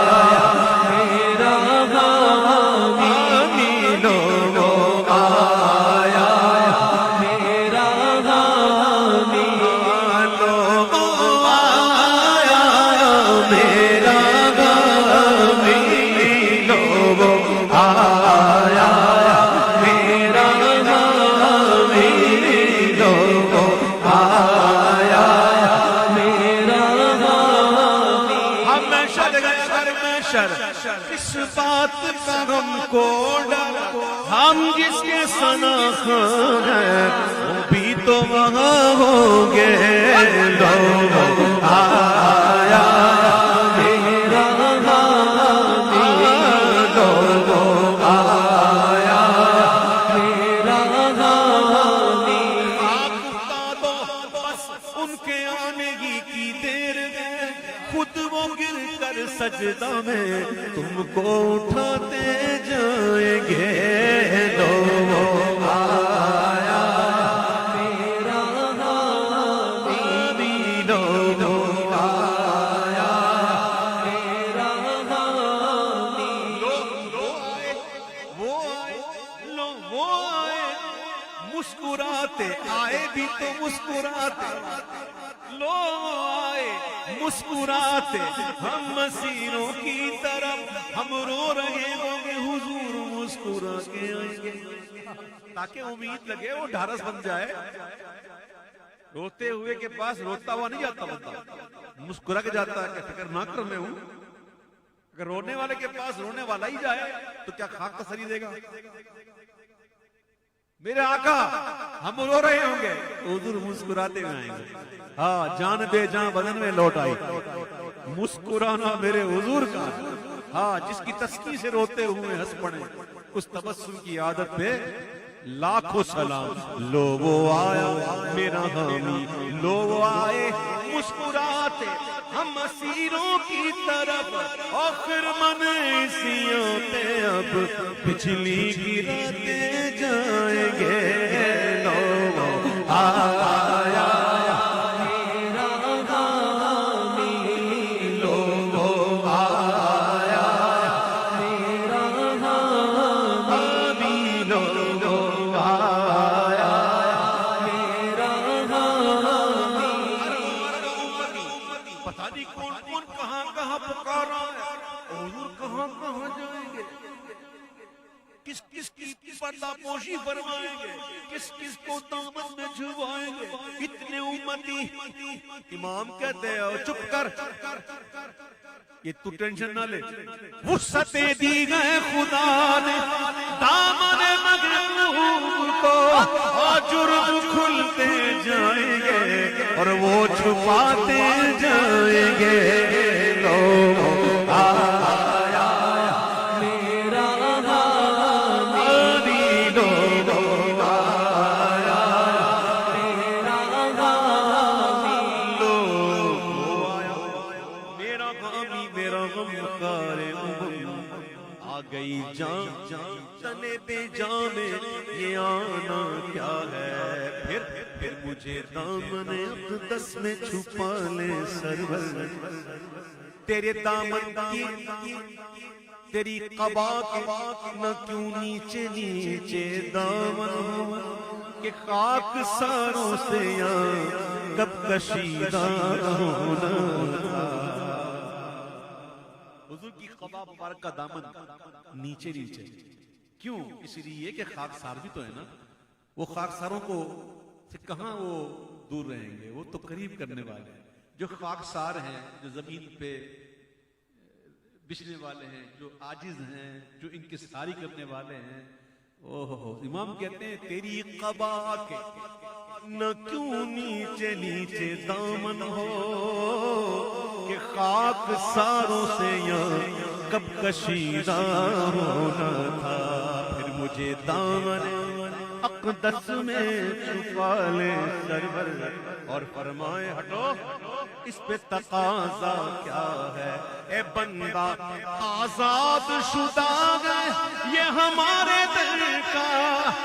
میرا حبیب. لوگو آیا میرا حبیب. لوگو آیا میرا حبیب. لوگو آیا میرا حبیب. لوگو آیا میرا حبیب. ہمیشہ گئے گھر میں شر اس بات کا ہم کو ڈر. ہم جس کے ثنا خان ہیں وہ بھی تو وہاں ہوں گے. لوگو آیا میرا حبیب. لوگو آیا میرا حبیب. آپ بتا دو بس ان کے آنے کی دیر میں خود وہ گر کر سجدہ میں تم کو اٹھاتے جائیں گے. لوگو آیا میرا حبیب. لوگو آیا میرا حبیب. وہ آئے مسکراتے آئے بھی تو مسکراتے. لوگ آئے مسکراتے ہم مسیروں کی طرف. ہم رو رہے ہوں گے حضور مسکرا کے آئیں گے تاکہ امید لگے وہ ڈھارس بن جائے. روتے ہوئے کے پاس روتا ہوا نہیں جاتا بندہ, مسکرا کے جاتا ہے کہ فکر نہ کر میں ہوں. اگر رونے والے کے پاس رونے والا ہی جائے تو کیا خاک تسلی دے گا. میرے آقا ہم رو رہے ہوں گے حضور مسکراتے ہوئے آئیں گے. ہاں جان بے جان بدن میں لوٹ آئی. مسکرانا میرے حضور کا. ہاں جس کی تسکی سے روتے ہوئے ہنس پڑے اس تبسم کی عادت پہ لاکھوں سلام. لوگو آیا میرا حامی. لوگ آئے مسکراتے ہم اسیروں کی طرف. آخر منسیوں پہ اب بجلی گراتے جائیں گے. لوگو آیا میرا حبیب. لوگو آیا سرپوشی فرمائیں گے, کس کس کو دامن میں چھپائیں گے, اتنے امتی. امام کہتے ہیں او چپ کر, یہ تو ٹینشن نہ لے, وسعتیں دی گئے خدا نے دامن مغلوب کو, اور جرم کھلتے جائیں گے اور وہ چھپاتے جائیں گے. لوگ آیا میرا آدھی لوگ آیا میرا لوگ آیا میرا غامی میرا غم کارے آ گئی جان تنے بے جامے یہ آنا کیا ہے. پھر مجھے دامن اقدس میں چھپا لے سرور, تیرے دامن کی تیری قبا کی نہ کیوں نیچے نیچے دامن ہو کہ خاک ساروں سے یہاں کب کشیدہ ہونا تھا. حضور کی قبا مبارک کا دامن نیچے نیچے کیوں؟ اس لیے کہ خاکسار بھی تو ہے نا, وہ خاکساروں کو سے کہاں وہ دور رہیں گے, وہ تو قریب کرنے والے ہیں. جو خاکسار ہیں, جو زمین پہ بچھنے والے ہیں, جو عاجز ہیں, جو انکساری کرنے والے ہیں, امام کہتے ہیں تیری قبا کے نہ کیوں نیچے نیچے دامن ہو کہ خاک ساروں سے یہاں کب کشیدہ ہونا تھا. پھر مجھے دامن اقدس میں چھپا لے سرور, اور فرمائے ہٹو اس پہ تقاضا کیا ہے. اے بندہ آزاد شدہ ہے یہ ہمارے دل کا,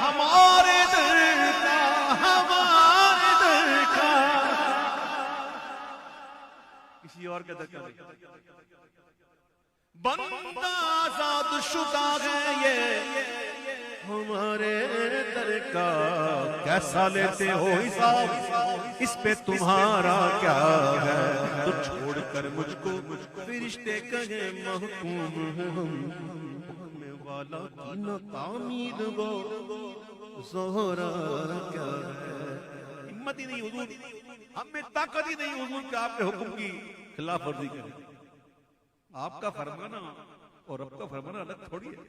ہمارے دل کا, ہمارے دل کا. کسی اور کا دل کا بندہ آزاد شدہ ہے یہ ہمارے در کا. کیسا لیتے ہو حساب, اس پہ تمہارا کیا ہے. تو چھوڑ کر مجھ کو فرشتے کہے محکوم ہے ہم, حکم والا کی نہ تعمیر وہ زہرا کیا ہے. ہمت ہی نہیں حضور, ہم میں طاقت ہی نہیں حضور کہ آپ کے حکم کی خلاف ورزی کریں. آپ کا فرمانا اور رب کا فرمانا الگ تھوڑی ہے.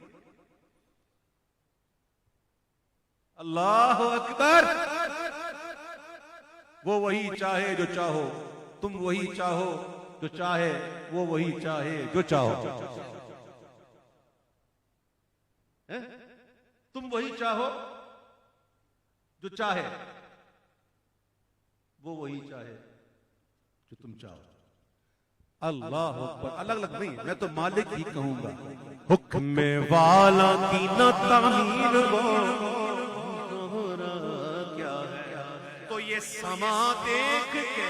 اللہ اکبر. وہ وہی چاہے جو چاہو, تم وہی چاہو جو چاہے, وہ وہی چاہے جو چاہو. تم وہی چاہو جو چاہے, وہ وہی چاہے جو تم چاہو. اللہ اکبر. الگ الگ نہیں, میں تو مالک ہی کہوں گا. حکم والا کی نہ تعمیر وہ کیا ہے. تو یہ سما دیکھ کے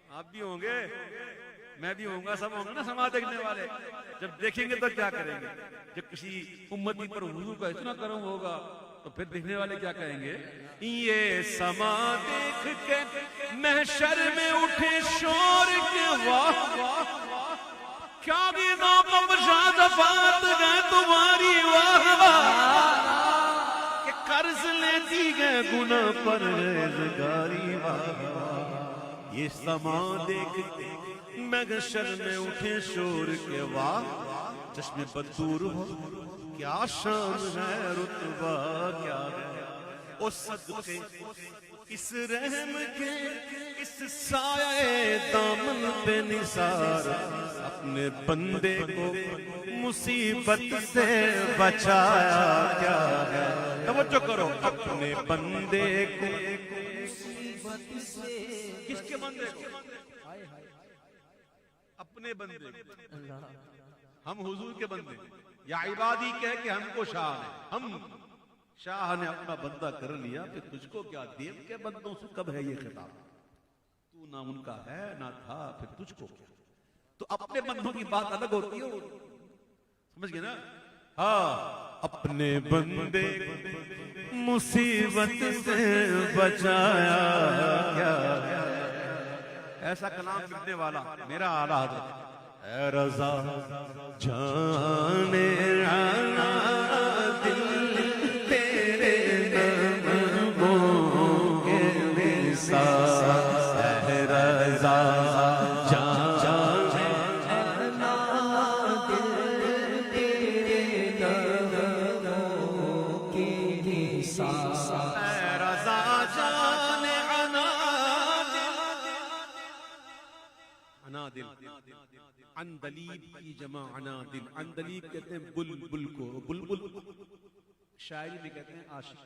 آپ بھی ہوں گے, میں بھی ہوں گا, سب ہوں گے نا سما دیکھنے والے. جب دیکھیں گے تو کیا کریں گے. جب کسی امتی پر حضور کا اتنا کرم ہوگا تو پھر دیکھنے والے کیا کہیں گے. یہ سما دیکھ کے محشر میں اٹھے شور کے واہ کیا دینا بمشاد فات گئے تمہاری واہ کہ قرض لیتی گئے گناہ پر ریزگاری واہ. یہ سما دیکھ کے محشر میں اٹھے شور کے واہ چشم بدور ہو کیا شان ہے, رتبہ کیا ہے. او صدقے اس رحم کے اس سایہ دامن پہ نثار, اپنے بندے کو مصیبت سے بچایا کیا ہے. توجہ کرو, اپنے بندے کو مصیبت سے, کس کے بندے کو, اپنے بندے کو. ہم حضور کے بندے, یا عبادی کہہ کہ ہم کو شاہ ہے, ہم شاہ نے اپنا بندہ کر لیا, پھر تجھ کو کیا. دیو کے بندوں سے کب ہے یہ خطاب, تو نہ ان کا ہے نہ تھا, پھر تجھ کو کیا. تو اپنے بندوں کی بات الگ ہوتی ہے, سمجھ گئے نا. ہاں اپنے بندے مصیبت سے بچایا کیا. ایسا کلام کرنے والا میرا اعلیٰ حضرت اے رضا جانے نثار اے رضا جان عنادل، عندلیب کی جمع عنادل، عندلیب کہتے ہیں بلبل کو، بلبل شاعری میں کہتے ہیں عاشق.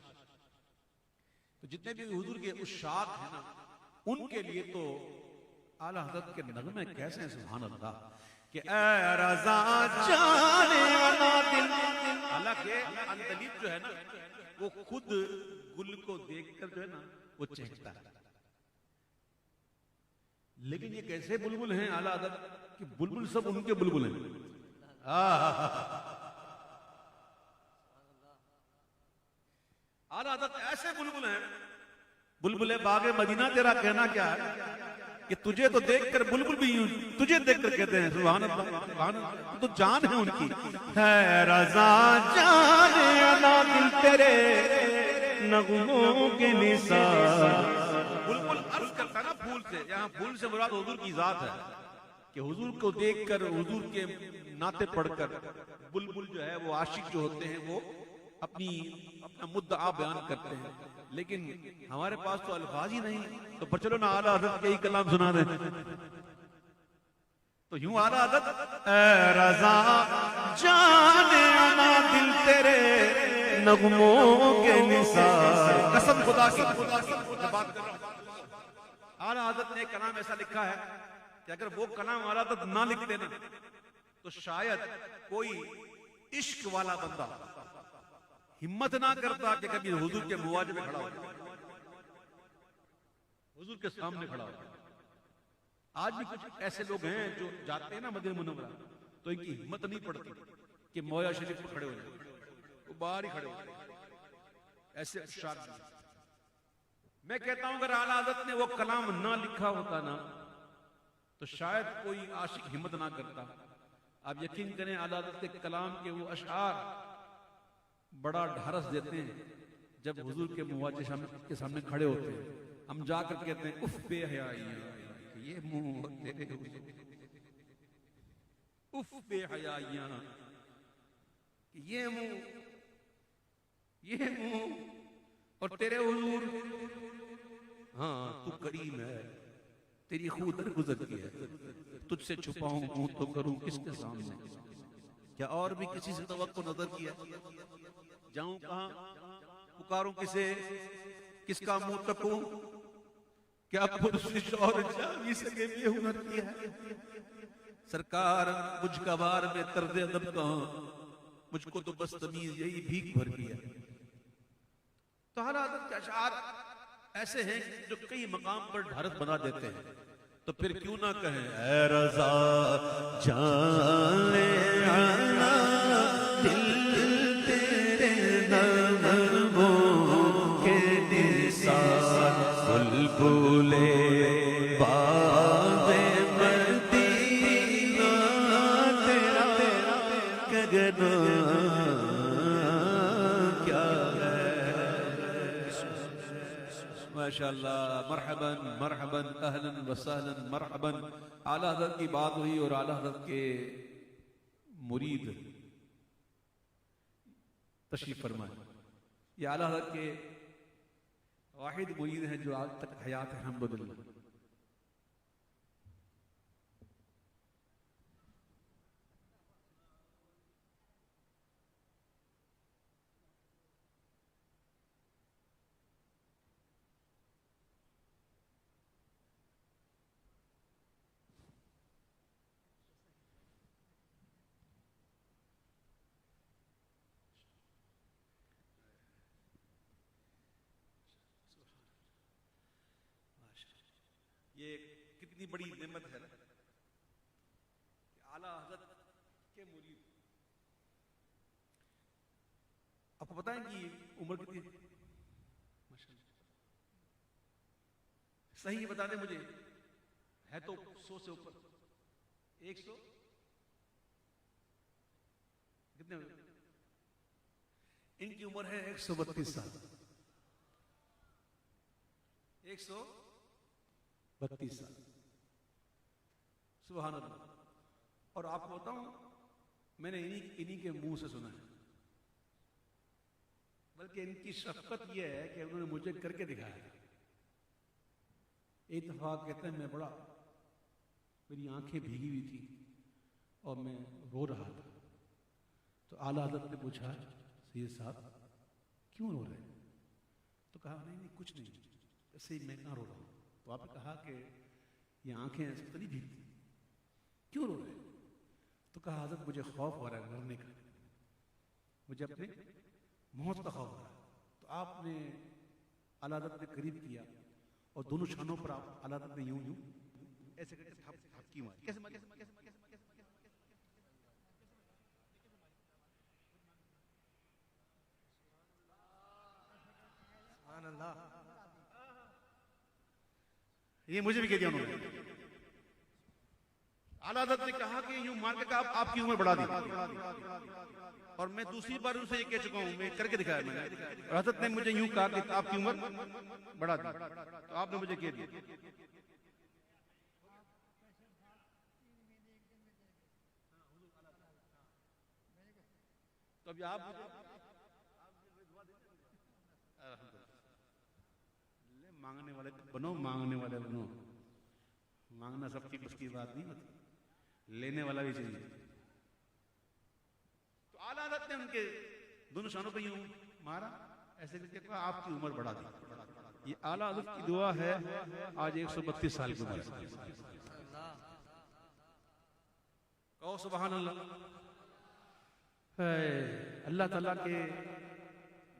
تو جتنے بھی حضور کے عشاق ہیں نا ان کے لیے تو اعلیٰ حضرت کے نغمے کیسے ہیں سبحان اللہ کہ اے رضا جان عنادل. حالانکہ عندلیب جو ہے نا وہ خود گل کو دیکھ کر جو ہے نا وہ چہکتا ہے، لیکن یہ کیسے بلبل ہیں اعلیٰ حضرت کہ بلبل سب ان کے بلبل ہیں. اعلیٰ حضرت ایسے بلبل ہیں، بلبل باغ مدینہ تیرا کہنا کیا ہے کہ تجھے تو دیکھ کر بلبل بھی یوں تجھے دیکھ کر کہتے ہیں سبحان اللہ سبحان اللہ، تو جان ہے ان کی. ہے رضا جان عنادل تیرے نغموں کے نثار. بلبل عرض کرتا نا پھول سے، یہاں پھول سے مراد حضور کی ذات ہے کہ حضور کو دیکھ کر حضور کے نعتیں پڑھ کر بلبل جو ہے وہ عاشق جو ہوتے ہیں وہ اپنا مدعا بیان کرتے ہیں. لیکن ہمارے پاس تو الفاظ ہی نہیں، تو پر چلو نا اعلیٰ حضرت کے ہی کلام سنا دیں. تو یوں اعلیٰ حضرت اے رضا جان عنادل تیرے نغموں کے نثار. قسم خدا کی میں بات کر رہا ہوں، اعلیٰ حضرت نے ایک کلام ایسا لکھا ہے کہ اگر وہ کلام اعلیٰ حضرت نہ لکھتے نا تو شاید کوئی عشق والا بندہ ہمت نہ کرتا کہ کبھی حضور کے مواجہ میں کھڑا ہو، حضور کے سامنے کھڑا ہو. آج بھی کچھ ایسے لوگ ہیں جو جاتے ہیں نا مدینہ منورہ تو ان کی ہمت نہیں پڑتی کہ مویا شریف پر کھڑے ہو جائیں، وہ باہر ہی کھڑے ہو ایسے عشاق. میں کہتا ہوں اگر اعلیٰ حضرت نے وہ کلام نہ لکھا ہوتا نا تو شاید کوئی عاشق ہمت نہ کرتا. آپ یقین کریں اعلیٰ حضرت کے کلام کے وہ اشعار بڑا ڈھارس دیتے ہیں جب حضور کے مواجہ کے سامنے کھڑے ہوتے ہیں. ہم جا کر کہتے ہیں اف بے حیائیاں یہ منہ تیرے حضور، اف بے حیائیاں یہ منہ اور تیرے حضور. ہاں تو کریم ہے، تیری خود در گزر کی ہے، تجھ سے چھپاؤں ہوں تو کروں کس کے سامنے. کیا اور بھی کسی سے توقع نظر کیا؟ جاؤں کہاں پکاروں کسے، کس کا منہ تکوں، کیا پرسش اور جاوی سکے بے ہنر کیا ہے. سرکار مجھ کا بار میں طرز ادب کہاں، مجھ کو تو بس تمیز یہی بھیک بھر گیا. تو اعلیٰ حضرت کے اشعار ایسے ہیں جو کئی مقام پر ڈھارس بنا دیتے ہیں. تو پھر کیوں نہ کہیں اے رضا جان عنادل تیرے نغموں کے نثار. بلبل باغ مدینہ تیرا کہنا کیا ہے. ماشاءاللہ مرحبا مرحبا اہلا وسہلا مرحبا. اعلیٰ حضرت کی بات ہوئی اور اعلیٰ حضرت کے مرید تشریف فرمائے. یہ اعلیٰ حضرت کے واحد مرید ہیں جو آج تک حیات ہے الحمدللہ. یہ کتنی بڑی نعمت ہے کہ اعلیٰ حضرت کے مرید. آپ کو بتائیں کہ عمر کتنی صحیح بتا دیں مجھے، ہے تو 100 سے اوپر، 100 کتنے؟ ان کی عمر ہے 132 سال. 132 سال سبحان اللہ. اور آپ کو بتاؤں میں نے انہی کے منہ سے سنا ہے بلکہ ان کی شفقت یہ ہے کہ انہوں نے مجھے کر کے دکھایا. ایک دفعہ کہتے ہیں میں بڑا میری آنکھیں بھیگی ہوئی تھی اور میں رو رہا تھا. تو اعلیٰ حضرت نے پوچھا سید صاحب کیوں رو رہے ہیں؟ تو کہا نہیں کچھ نہیں، ایسے ہی میں کہاں رو رہا ہوں. تو آپ نے کہا کہ یہ آنکھیں ایسے تو نہیں بھیگتی، کیوں رو رہے ہیں؟ تو کہا حضرت مجھے خوف ہو رہا ہے مرنے کا، مجھے اپنے موت کا خوف ہو رہا ہے. تو آپ نے اعلیٰ حضرت نے قریب کیا اور دونوں شانوں پر آپ اعلیٰ حضرت نے یوں ایسے کر کے تھپکی ماری. کیسے ماری؟ سبحان اللہ. یہ مجھے بھی کہہ دیا انہوں نے. اعلیٰ حضرت نے کہا کہ یوں مار کے کہا آپ کی عمر بڑھا دی. اور میں دوسری بار ان سے یہ کہہ چکا ہوں، میں کر کے دکھایا میں نے. اور حضرت نے مجھے یوں کہا کہ آپ کی عمر بڑھا دی. تو آپ نے مجھے کہہ دیا. تو ابھی آپ مانگنے والے بنو، مانگنے والے بنو. مانگنا سب کی بس کی بات نہیں ہوتی، لینے والا بھی چاہیے. تو اعلیٰ حضرت نے ان کے دونوں شانوں پہ یوں مارا، ایسے کر کے کہا آپ کی عمر بڑھا دی. یہ اعلیٰ حضرت کی دعا ہے. آج 132 سال کی عمر ہے. کہو سبحان اللہ. اللہ تعالیٰ کے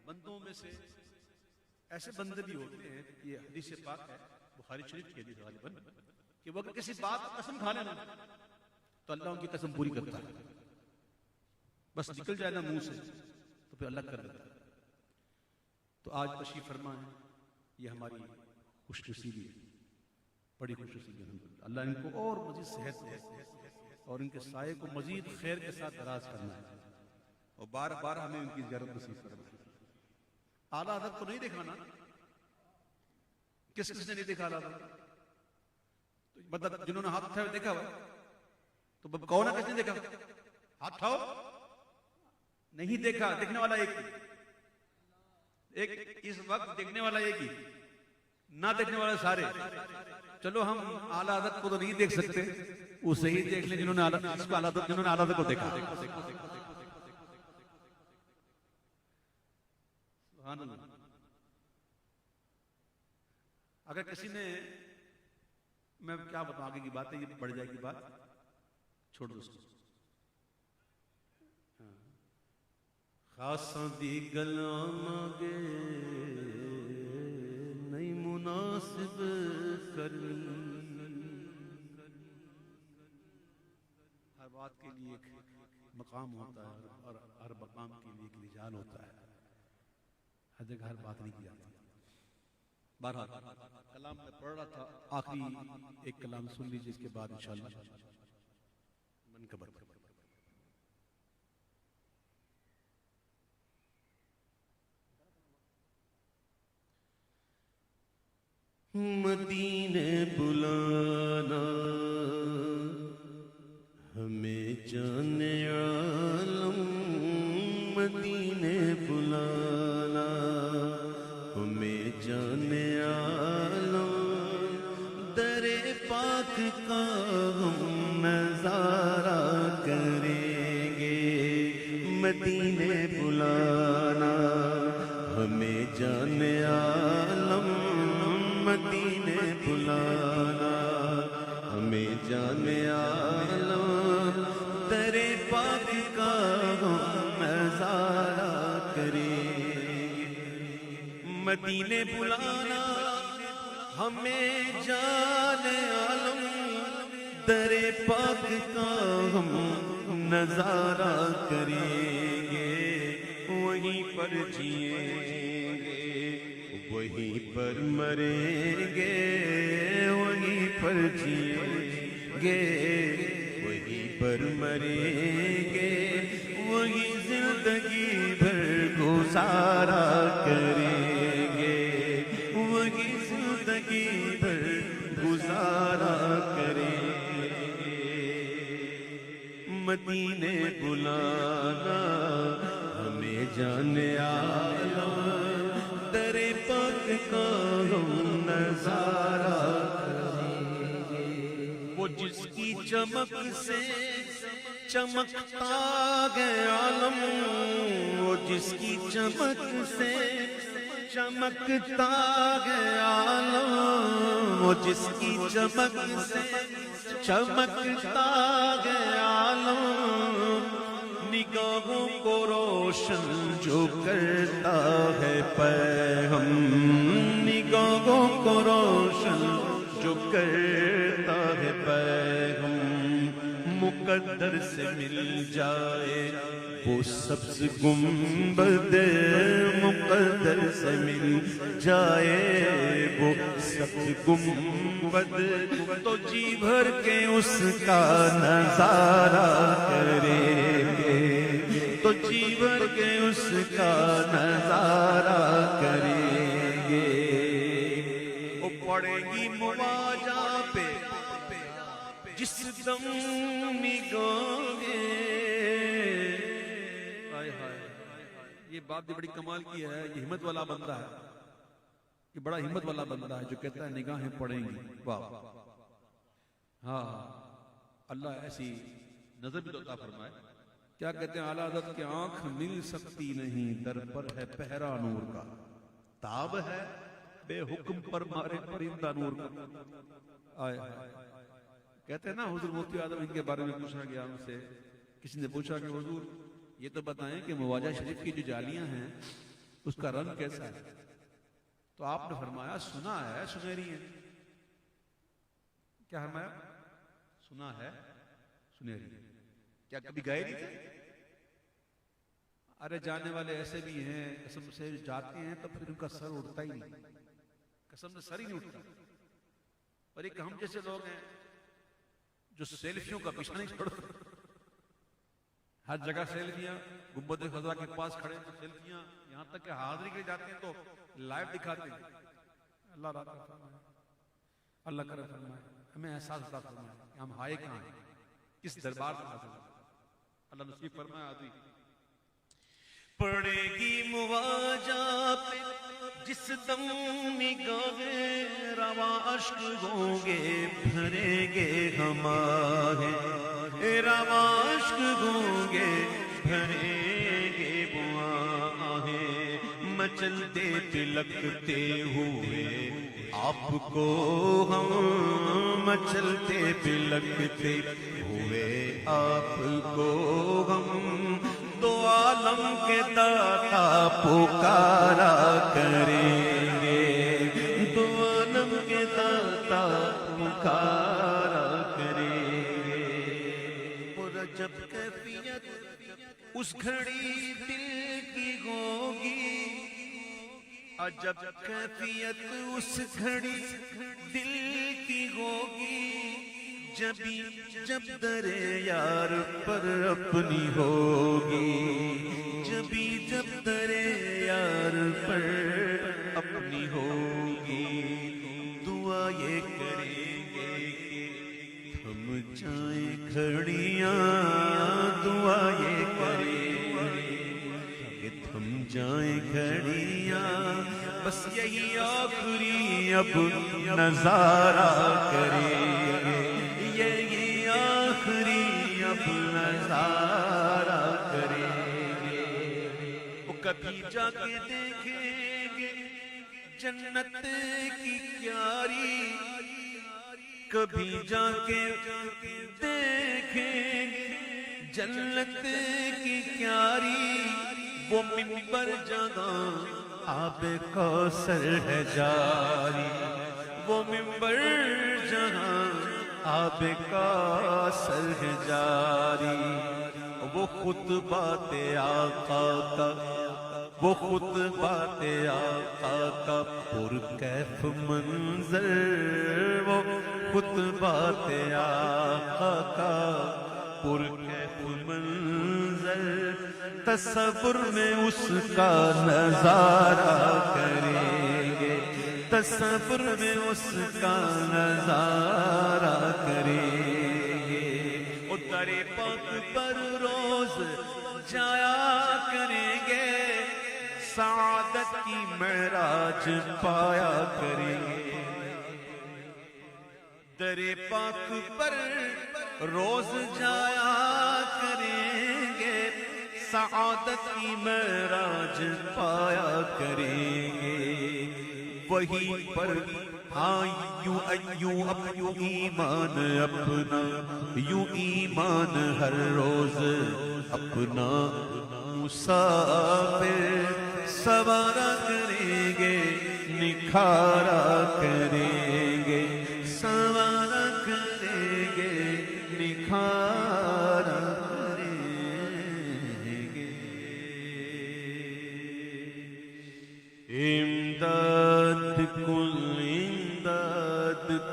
بندوں میں سے ایسے بندے بھی ہوتے ہیں، یہ حدیث پاک ہے بخاری شریف کی حدیث غالباً، کہ وہ اگر کسی بات پر قسم کھا لینا تو اللہ ان کی قسم پوری کرتا ہے. بس نکل جائے نا منہ سے تو پھر اللہ کر دیتا ہے. تو آج تشریف فرما ہے، یہ ہماری خوش نصیبی ہے، بڑی خوش نصیبی ہے. اللہ ان کو اور مزید صحت دے اور ان کے سائے کو مزید خیر کے ساتھ دراز کرنا ہے، اور بار بار ہمیں ان کی زیارت نصیب کرنا ہے. اعلیٰ حضرت کو نہیں دیکھا نا؟ کس نے نہیں دیکھا اعلیٰ حضرت؟ مطلب جنہوں نے ہاتھ اٹھایا دیکھا ہوا، تو کہو نا کس نے دیکھا؟ ہاتھ اٹھاؤ. نہیں دیکھا. دیکھنے والا ایک اس وقت دیکھنے والا ایک ہی، نہ دیکھنے والے سارے. چلو ہم اعلیٰ حضرت کو تو نہیں دیکھ سکتے، اسے ہی دیکھ لیں جنہوں نے اعلیٰ حضرت کو دیکھا. سبحان اللہ. اگر کسی نے، میں کیا بتاؤں آگے کی بات ہے، یہ بڑھ جائے گی بات، چھوڑ دو اس کو. خاصاں دی گلاں مانگے نہیں مناسب کرنی. ہر بات کے لیے ایک مقام ہوتا ہے اور ہر مقام کے لیے ایک رجال ہوتا ہے. ہر جگہ ہر بات نہیں کی جاتی. بہرحال کلام میں پڑھ رہا تھا، آخری ایک کلام سن لیجیے، اس کے بعد انشاءاللہ منقبت. مدینے بلانا ہمیں جان عالم، مدینے بلانا ہمیں جان عالم. در پاک کا ہم نظارہ کریں گے. مدینے بلانا ہمیں جان عالم، مدینے بلانا ہمیں جان عالم. در پاک کا ہم نظارہ کریں. مدینے بلانا ہمیں جان عالم، در پاک کا ہم نظارہ کریں گے. وہیں پر جئیں گے، وہیں پر مریں گے. وہیں پر جئیں گے، وہیں پر مریں گے. وہیں زندگی بھر گزارا کریں گے. وہیں زندگی بھر گزارا کریں گے. مدینے بلانا ہمیں جان عالم، جس کی چمک سے چمکتا ہے عالم، وہ جس کی چمک سے چمکتا ہے عالم، وہ جس کی چمک سے چمکتا ہے عالم، نگاہوں کو روشن جو کرتا ہے پیغام، نگاہوں کو روشن جو کرتا ہے پیغام، مقدر سے مل جائے وہ سبز گنبد، مقدر سے مل جائے وہ سبز گنبد، تو جی بھر کے اس کا نظارہ کریں گے، تو جی بھر کے اس کا نظارہ کریں گے، وہ پڑے گی مواجہ پہ جس دم نگاہیں، یہ بات بھی بڑی کمال کی ہے، یہ ہمت والا بندہ ہے، یہ بڑا ہمت والا بندہ ہے جو کہتا ہے نگاہیں پڑیں گی، واہ، ہاں اللہ ایسی نظر بھی عطا فرمائے۔ کیا کہتے ہیں اعلیٰ حضرت کی آنکھ مل سکتی نہیں، در پر ہے پہرا نور کا، تاب ہے بے حکم پر مارے پرندہ نور کا، آئے کہتے ہیں نا حضور مفتی اعظم ان کے بارے میں پوچھا گیا ان سے، کسی نے پوچھا کہ حضور یہ تو بتائیں کہ مواجہ شریف کی جو جالیاں ہیں اس کا رنگ کیسا ہے، تو آپ نے فرمایا سنا ہے سنہری ہے، کیا فرمایا؟ سنا ہے سنہری، کیا کبھی گئے نہیں تھے؟ ارے جانے والے ایسے بھی ہیں قسم سے جاتے ہیں تو پھر ان کا سر اٹھتا ہی نہیں، قسم سے سر ہی نہیں اٹھتا، اور ایک ہم جیسے لوگ ہیں جو سیلفیوں کا پیچھا نہیں چھوڑتے، ہر جگہ سیلفیاں، گنبد خضرا کے پاس کھڑے ہیں سیلفیاں، یہاں تک کہ حاضری کے لیے جاتے ہیں تو لائیو دکھاتے ہیں۔ اللہ راہ فرمائے، اللہ کرے فرمائے، ہمیں احساس عطا فرمائے کہ ہم ہائے کہاں ہیں، کس دربار میں حاضر ہیں، اللہ نصیب فرمائے آدھی۔ پڑے گی مواجہ پہ جس دم نگاہیں، رواں اشک ہوں گے بھریں گے ہمارے، رواں اشک ہوں گے بھریں گے بآہیں، مچلتے پلکتے ہوئے آپ کو ہم، مچلتے پلکتے ہوئے آپ کو ہم، دو عالم کے داتا پکارا کریں گے، دو عالم کے داتا پکارا کریں گے، اور جب کیفیت اس گھڑی دل کی ہوگی، عجب کیفیت اس گھڑی دل کی ہوگی، جب در یار پر اپنی ہوگی، جب در یار پر اپنی ہوگی، دعا یہ کریں گے کہ تھم جائیں گھڑیاں، دعا یہ کریں گے کہ تھم جائیں گھڑیاں، بس یہی آخری اب نظارہ کریں گے، یہی آخری اب نظارہ کریں گے، وہ کبھی جا کے دیکھیں گے جنت کی کیاری، کبھی جا کے دیکھیں گے جنت کی کیاری، وہ منبر جگہ آب کوثر ہے جاری، وہ منبر جہاں آب کوثر ہے جاری، وہ خطبات آقا کا، وہ خطبات آقا کا پرکیف منظر، وہ خطبات آقا کا پرکیف منظر، تصور میں اس کا نظارہ کریں گے، تصور میں اس کا نظارہ کریں گے، در پاک پر روز جایا کریں گے، سعادت کی معراج پایا کریں گے، در پاک پر روز جایا کریں گے، سعادت کی معراج پایا کریں گے، وہیں پر ہاں یوں ایمان اپنا، یوں ایمان ہر روز اپنا مسافر سوارا کریں گے، نکھارا کریں گے، سوارا کریں گے، نکھارا کریں گے۔ امداد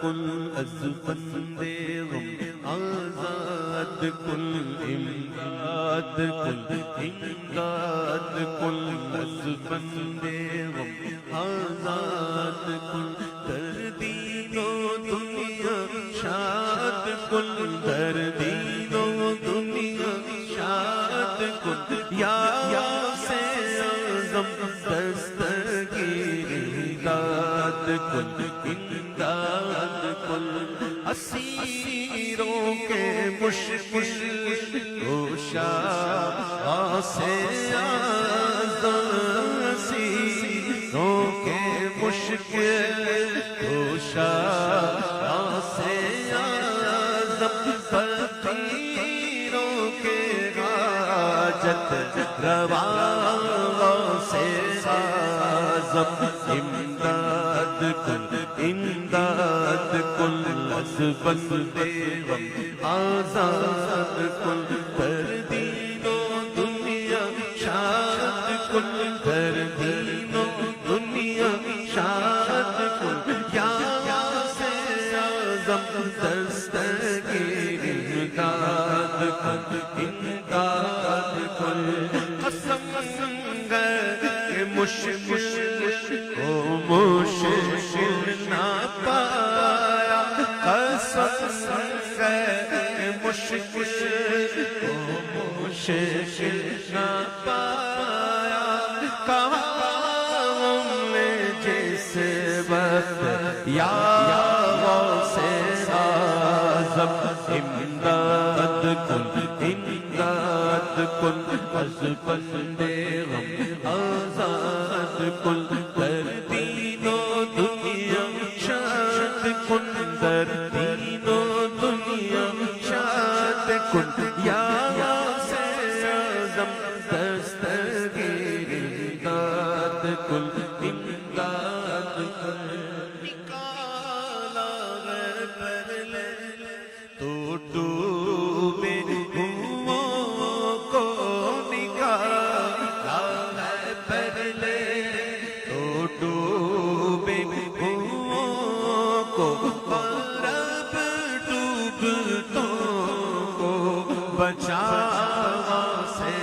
کل از بندے غم، آزاد کل امداد کل، امداد کل از بندے غم، آزاد کل در دین و دنیا شاد کل، در دین و دنیا شاد کل، یا سے اعظم دستگیر امداد کل، امداد کل، اسیروں کے مشکل کوشا سے اسیروں کے مشکل کوشا سے فقیروں کے حاجت روا سے اعظم امداد کل، امداد کل از بندے غم، آزاد کل در دین و دنیا شاد کل، در دین و دنیا شاد کل، یا سے اعظم دستگیر امداد کل، امداد کل، قسم گئے مشکل کو مشکل نہ پایا، قسم گئے مشکل کو مشکل نہ پایا، کہا ہم نے جس وقت یا غوث اعظم امداد کل، امداد کل از بندے غم، آزاد کل در دین و دنیا شاد کل، در دین و دنیا شاد کل، یا سے اعظم دستگیر امداد کل، امداد کل، نکالا ہے پہلے تو ڈوبے ہوں کو، نکالا ہے پہلے تو ڈوبے ہوں کو، اور اب ڈوبتوں کو بچاوا سے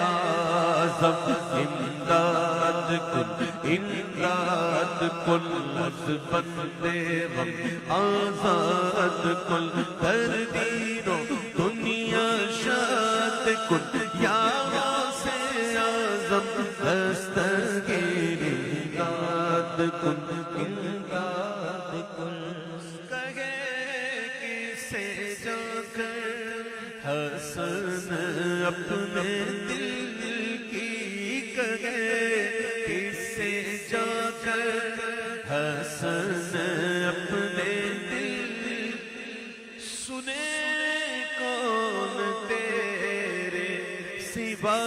اعظم امداد کل، امداد کل از بندے غم، آزاد کل در دین و دنیا شاد کل، یا سے اعظم دستگیر امداد کل، امداد کل، کہے کسے جا کر حسن اپنے دل کی، کہے کسے جا کر حسن اپنے دل، سنے کون تیرے سوا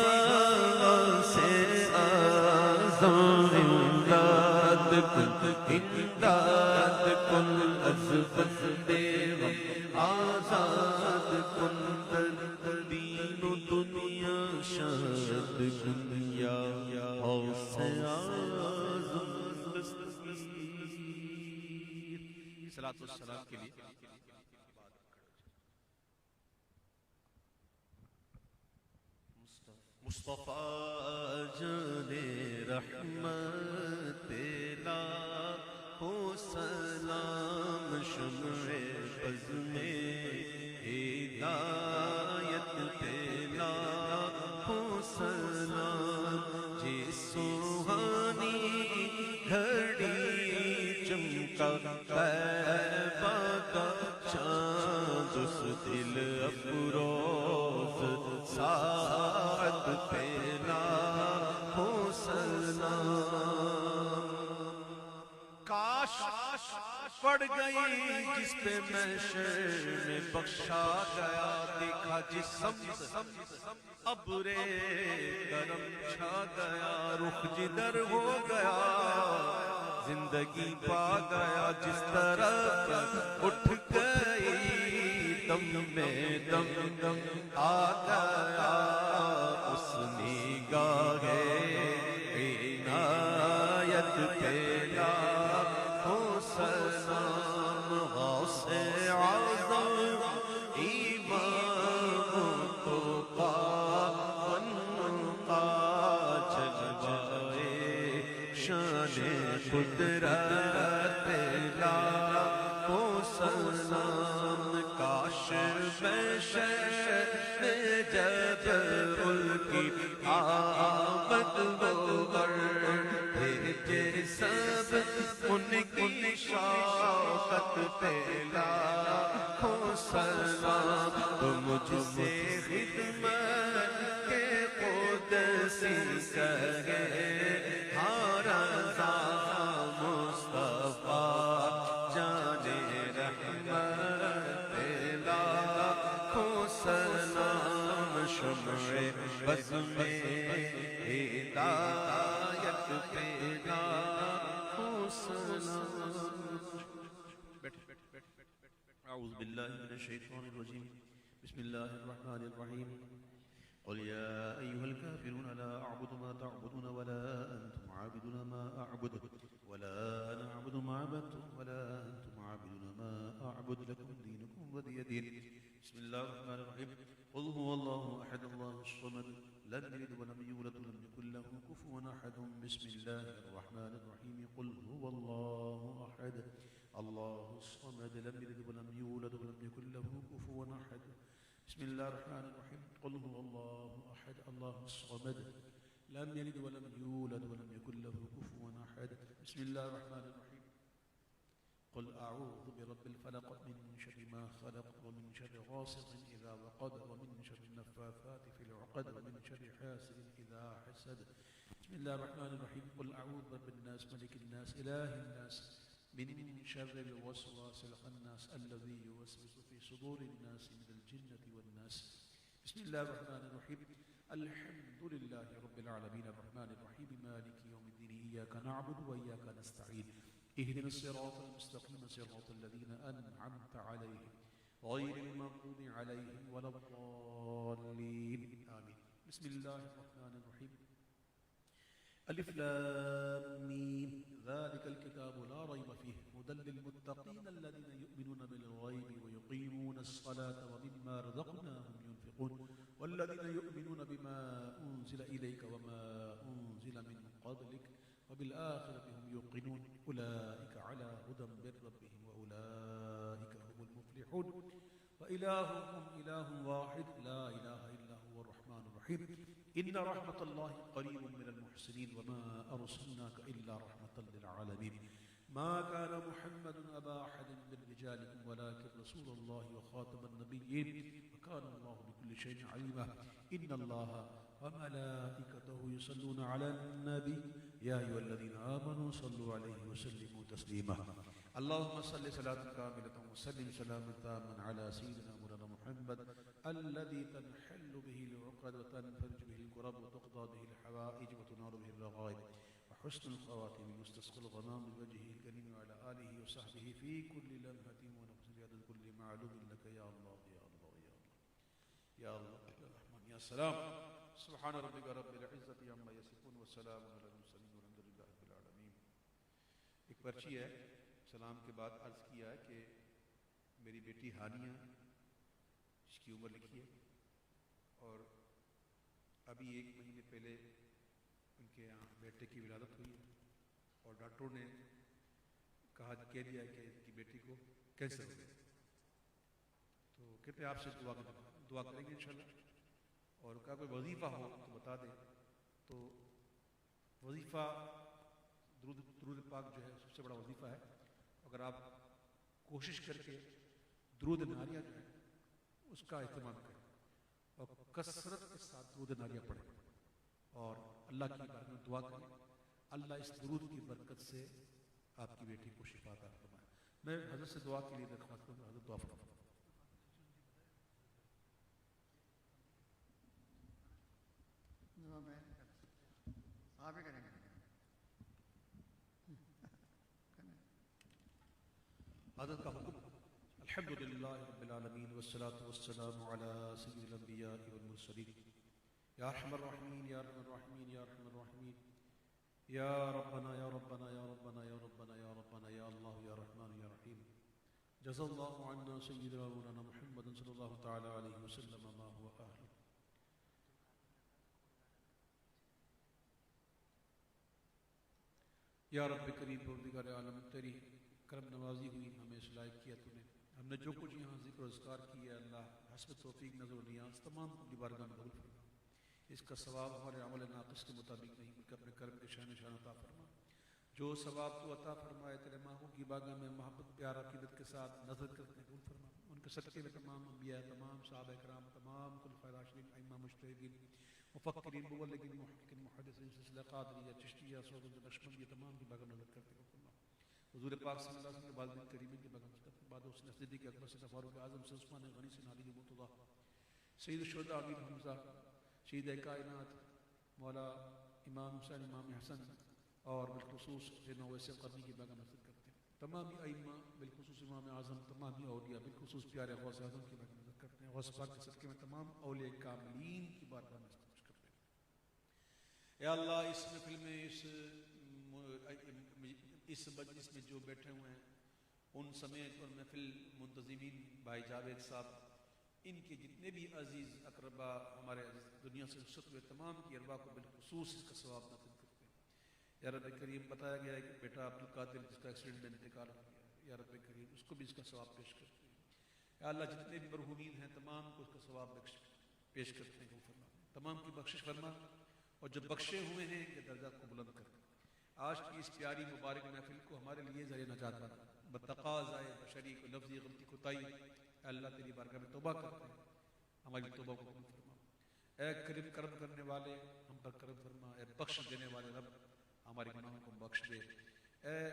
سے اعظم امداد کل، امداد کل از بندے غم، آزاد کل در دین و دنیا شاد کل، یا غوث اعظم دستگیر۔ صلاۃ والسلام کے لیے مصطفیٰ جان رحمت لا ہو سلام، شمع بز میں ہدایت تیلا ہو سلام، جی سوہانی گھڑی چمکا طیبہ کا پڑ گئی جس پہ محشر میں بخشا گیا، دیکھا جس سمت ابرے کرم چھا گیا، رخ جدھر ہو گیا زندگی پا گیا، جس طرف اٹھ گئی دم میں دم آ گیا، اس نگاہ عنایت پہ لاکھوں سلام، غوث اعظم امام تو پاون کا جلوائے شان قدرت پہ لاکھوں سلام، کاش محشر میں جب ان کی آمد ہوگر بھیجے سب ان کی شوقت پہ لاکھوں سلام، تو مجھ سے خدمت کے قدسی کہے ہاں رضا مصطفیٰ جان رحمت پہ لاکھوں سلام، شمع بز میں ہدایت پہ لاکھوں سلام۔ اعوذ باللہ من الشیطان الرجیم، بسم اللہ الرحمن الرحیم، قل یا ایہا الکافرون لا اعبد ما تعبدون ولا انتم عابدون ما اعبد ولا انا اعبد ما عبدتم ولا انتم عابدون ما اعبد لکم دینکم ولی دین۔ بسم اللہ الرحمن الرحیم، قل هو اللہ احد اللہ الصمد لم یلد ولم یولد ولم یکن له کفوا احد۔ بسم اللہ الرحمن الرحیم، قل هو اللہ احد اللہ الصمد لم یلد ولم یولد ولم یکن له کفوا احد۔ بسم اللہ الرحمن الرحیم، قل هو اللہ احد اللہ الصمد لم یلد ولم یولد ولم یکن له کفوا احد۔ بسم اللہ الرحمن الرحیم، قل اعوذ برب الفلق من شر ما خلق ومن شر غاسق اذا وقب ومن شر النفاثات في العقد ومن شر حاسد اذا حسد۔ بسم اللہ الرحمن الرحیم، قل اعوذ برب الناس ملک الناس الہ الناس من شر الوسواس الخناس الذي يوسوس في صدور الناس من الجنة والناس۔ بسم الله الرحمن الرحيم، الحمد لله رب العالمين الرحمن الرحيم مالك يوم الدين، إياك نعبد وإياك نستعين، اهدنا الصراط المستقيم صراط الذين أنعمت عليهم غير المغضوب عليهم ولا الضالين آمين۔ بسم الله الرحمن الرحيم، الف لام میم، ذلك الكتاب لا ريب فيه هدى للمتقين الذين يؤمنون بالغيب ويقيمون الصلاة ومما رزقناهم ينفقون والذين يؤمنون بما أنزل إليك وما أنزل من قبلك وبالآخرة هم يوقنون أولئك على هدى من ربهم وأولئك هم المفلحون وإلهكم إله واحد لا إله إلا هو الرحمن الرحيم، إن رحمة الله قريب من المحسنين وما أرسلناك إلا رحمة للعالمين، ما كان محمد أبا أحد من رجالكم ولكن رسول الله وخاتم النبيين وكان الله بكل شيء عليما، إن الله وملائكته يصلون على النبي يا أيها الذين آمنوا صلوا عليه وسلموا تسليما، اللهم صل صلاة كاملة وسلم سلاما تاما على سيدنا مولانا محمد الذي تنحل به العقد وتنفرج به الكرب وتقضى به الحوائج وتنال به الرغائب وحسن الخواتم يستسقى الغمام بوجهه الكريم وعلى آله وصحبه في كل لمحة ونفس بعدد كل معلوم لك يا الله يا الله يا الله يا الله يا رحمن يا سلام، سبحان ربك رب العزة عما يصفون وسلام على المرسلين والحمد لله رب العالمين۔ ایک پرچی ہے، سلام کے بعد عرض کیا ہے کہ میری بیٹی ہانیہ، اس کی عمر لکھی ہے اور ابھی 1 مہینے پہلے ان کے یہاں بیٹے کی ولادت ہوئی ہے اور ڈاکٹروں نے کہہ دیا کہ ان کی بیٹی کو کینسر ہو گیا، تو کہتے ہیں آپ سے دعا کریں گے انشاءاللہ، اور کہا کوئی وظیفہ ہو تو بتا دیں، تو وظیفہ درود پاک جو ہے سب سے بڑا وظیفہ ہے، اگر آپ کوشش کر کے درود ناریہ جو ہے اس کا اہتمام کریں اور کثرت کے ساتھ درود ناریہ پڑھیں اور اللہ کی بارگاہ میں دعا کریں، اللہ اس درود کی برکت سے آپ کی بیٹی کو شفا عطا فرمائے۔ میں حضرت سے دعا کے لیے درخواست کروں گا، حضرت دعا فرمائیں۔ آپ ہی کریں گے۔ حضرت کا حکم۔ الحمدللہ رب العالمین والصلاة والسلام علی سید الانبیاء والمرسلین یا ارحم الراحمین یا ارحم الراحمین یا ارحم الراحمین یا ربنا یا ربنا یا ربنا یا ربنا یا ربنا یا اللہ یا رحمان یا رحیم جزا اللہ عنا سیدنا مولانا محمد صلی اللہ تعالی علیہ وسلم ما هو اہل۔ یا رب کریم پروردگار عالم، تیری کرم نوازی ہوئی، ہمیں اس لائق کیا تو نے، ہم نے جو کچھ یہاں ذکر و اذکار کیا اللہ حسب توفیق نظر و نیاز تمام کی بارگاہ میں قبول فرما۔ اس کا ثواب ہمارے عمل ناقص کے مطابق نہیں بلکہ اپنے کرم کے شان نشان عطا فرما۔ جو ثواب تو عطا فرمائے تیرے محبوب کی بارگاہ میں محبت پیار عقیدت کے ساتھ نظر کرتے قبول فرما۔ ان کے صدقے میں تمام انبیاء، تمام صحابہ کرام، تمام خلفائے راشدین، ائمہ مجتہدین، مفکرین، مبلغین، محققین، محدثین، سلسلہ قادریہ، چشتیہ، سعودیہ، نقشبندیہ، تمام کی بارگاہ میں نظر کرتے قبول فرما۔ حضور پاک صلی اللہ علیہ وسلم کے والدین کریمین کی بارگاہ میں بعد اس نے صدیق اکبر سے فاروق اعظم سے عثمان غنی سے علی مرتضیٰ سید الشہداء امیر حمزہ شہید کائنات مولا امام حسین امام حسن اور بالخصوص سیدنا اویس قرنی کی بارگاہ میں نظر کرتے ہیں۔ تمام ائمہ بالخصوص امام اعظم، تمام اولیاء بالخصوص پیارے غوث اعظم کی بارگاہ میں نظر کرتے ہیں۔ غوث پاک کے صدقے میں تمام اولیاء کاملین کی بارگاہ میں نظر کرتے ہیں۔ یا اللہ اس محفل میں اس مجلس میں جو بیٹھے ہوئے ہیں ان سمیت اور محفل منتظمین بھائی جاوید صاحب، ان کے جتنے بھی عزیز اقربا ہمارے دنیا سے رخصت ہوئے تمام کی ارواح کو بالخصوص اس کا ثواب نصیب کرتے ہیں۔ یا رب کریم، بتایا گیا ہے کہ بیٹا عبد القادر جس کا ایکسیڈنٹ میں انتقال ہو گیا، یا رب کریم اس کو بھی اس کا ثواب پیش کرتے ہیں۔ یا اللہ جتنے بھی مرحومین ہیں تمام کو اس کا ثواب پیش کرتے ہیں، فرما تمام کی بخشش فرما، اور جو بخشے ہوئے ہیں ان کے درجات کو بلند کر۔ آج کی اس پیاری مبارک محفل کو ہمارے لیے ذریعہ نجات بنا، بتقاضائے بشری کو لفظی غلطی کوتاہی اللہ تیری بارگاہ میں توبہ کرتے ہیں، ہماری توبہ کو قبول فرما۔ اے کرم کرنے والے ہم پر کرم فرما، اے بخش دینے والے رب ہمارے گناہوں کو بخش دے، اے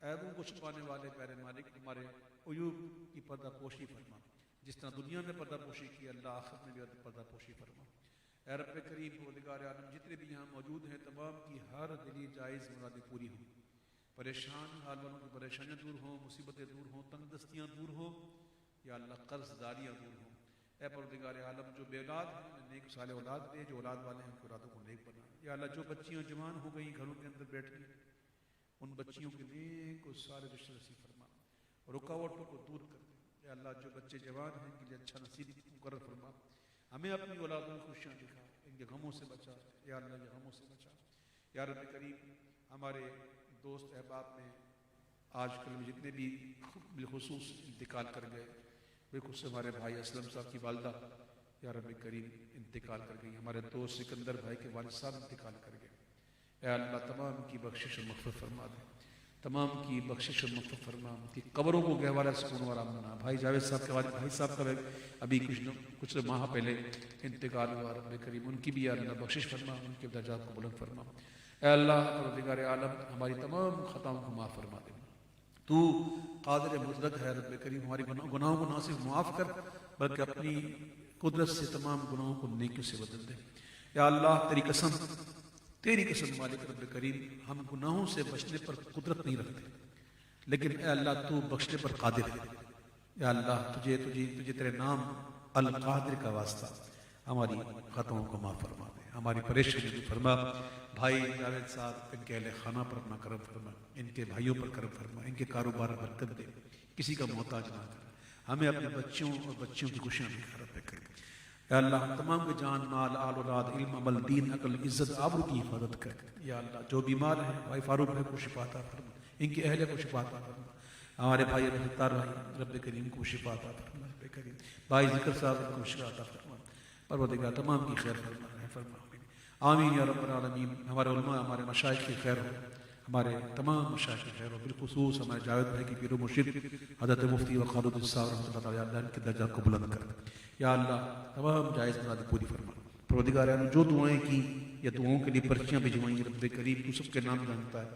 عیبوں کو چھپانے والے پیارے مالک ہمارے عیوب کی پردہ پوشی فرما۔ جس طرح دنیا میں پردہ پوشی کی اللہ آخرت میں بھی پردہ پوشی فرما۔ اے رب کریم پروردگار عالم، جتنے بھی یہاں موجود ہیں تمام کی ہر دلی جائز مرادیں پوری ہوں، پریشان حال والوں کی پریشانیاں دور ہوں، مصیبتیں دور ہوں، تنگ دستیاں دور ہوں، یا اللہ قرض داریاں دور ہوں۔ اے پروردگار عالم، جو بے اولاد ہیں نیک صالح اولاد دے، جو اولاد والے ہیں ان کی اولادوں کو نیک بنا۔ یا اللہ جو بچیاں جوان ہو گئیں گھروں کے اندر بیٹھی، ان بچیوں کے نیک اور سارے رشتے نصیب فرما، رکاوٹوں کو دور کر دے۔ یا اللہ جو بچے جوان ہیں ان کے لیے اچھا نصیب مقرر فرما، ہمیں اپنی اولادوں میں خوشیاں دکھا، ان کے غموں سے بچا، یا اللہ یہ غموں سے بچا۔ یا رب کریم، ہمارے دوست احباب میں آج کل میں جتنے بھی بالخصوص انتقال کر گئے، بالخصوص ہمارے بھائی اسلم صاحب کی والدہ یا رب کریم انتقال کر گئی، ہمارے دوست سکندر بھائی کے والد صاحب انتقال کر گئے۔ اے اللہ تمام کی بخشش و مغفرت فرما دے، تمام کی بخشش و مغفرت فرما، ان کی قبروں کو گہوارہ سکون و آرام بنا۔ بھائی جاوید صاحب کے والد بھائی صاحب کا ابھی کچھ ماہ پہلے انتقال ہوا، رب کریم ان کی بھی یا اللہ بخشش فرما، ان کے درجات کو بلند فرما۔ اے اللہ پروردگار عالم، ہماری تمام خطاؤں کو معاف فرما دے، تو قادر مطلق ہے رب کریم، ہماری گناہوں کو نہ صرف معاف کر بلکہ اپنی قدرت سے تمام گناہوں کو نیکیوں سے بدل دے۔ یا اللہ تیری قسم مالک رب کریم، ہم گناہوں سے بچنے پر قدرت نہیں رکھتے، لیکن اے اللہ تو بخشنے پر قادر ہے۔ یا اللہ تجھے تیرے نام القادر کا واسطہ ہماری خطاؤں کو معاف فرما دے، ہماری پریشانی بھی فرما۔ بھائی جاوید صاحب ان کے اہل خانہ پر اپنا کرم فرما، ان کے بھائیوں پر کرم فرما، ان کے کاروبار میں برکت دے، کسی کا محتاج نہ کر، ہمیں اپنے بچوں اور بچیوں کی خوشیاں دکھا رب کرے۔ یا اللہ ہم تمام کے جان مال آل اولاد علم عمل دین عقل عزت آبرو کی حفاظت کر۔ یا اللہ جو بیمار ہیں بھائی فاروق بھائی کو شفا عطا فرما، ان کے اہل کو شفا عطا فرما، ہمارے بھائی فتار بھائی رب کریم کو شفا عطا فرما، رب کریم بھائی ذکر صاحب کو شفا عطا فرما، پروردگار تمام کی خیر فرما آمین یا رب العالمین۔ ہمارے علماء ہمارے مشائخ کی خیر ہو، ہمارے تمام مشائخ کی خیر ہو، بالخصوص ہمارے جاوید بھائی کی پیر و مرشد حضرت مفتی وقار الدین صاحب رحمۃ اللہ علیہ، ان کے درجات کو بلند کر۔ یا اللہ تمام جائز مرادیں پوری فرما۔ پروردگار عالم جو دعائیں کی یا دعاؤں کے لیے پرچیاں بھجوائیں رب کریم تو سب کے نام جانتا ہے۔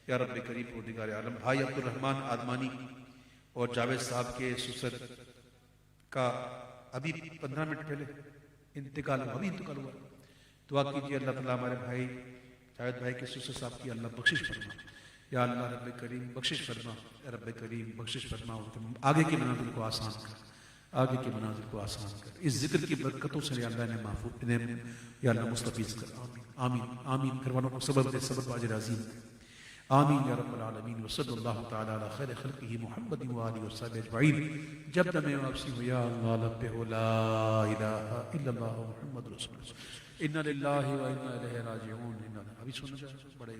یا رب کریم پروردگار عالم بھائی عبد الرحمن آدمانی اور جاوید صاحب کے سسر کا ابھی 15 منٹ پہلے انتقال ہوا. دعا کیجیے اللہ تعالیٰ ہمارے بھائی جاوید بھائی کے سسر صاحب کی اللہ بخشش فرما. یا اللہ رب کریم بخشش فرما, یا رب کریم بخشش فرما, آگے کی منازل کو آسان کر, آگے کی منازل کو آسان کر. اس ذکر کی برکتوں سے یا اللہ انہیں محفوظ, انہیں یا اللہ مستفیض کر. آمین آمین. گھر والوں کو صبر دے, صبر باجر عظیم. آمین یا رب العالمین. وصلی اللہ تعالی علی خیر خلقہ محمد وآلہ وصحبہ اجمعین. جب دم واپسی ہو یا اللہ لب ہو لا الہ الا اللہ محمد رسول اللہ. انا للہ و انا الیہ راجعون. ابھی سننا چاہے بڑے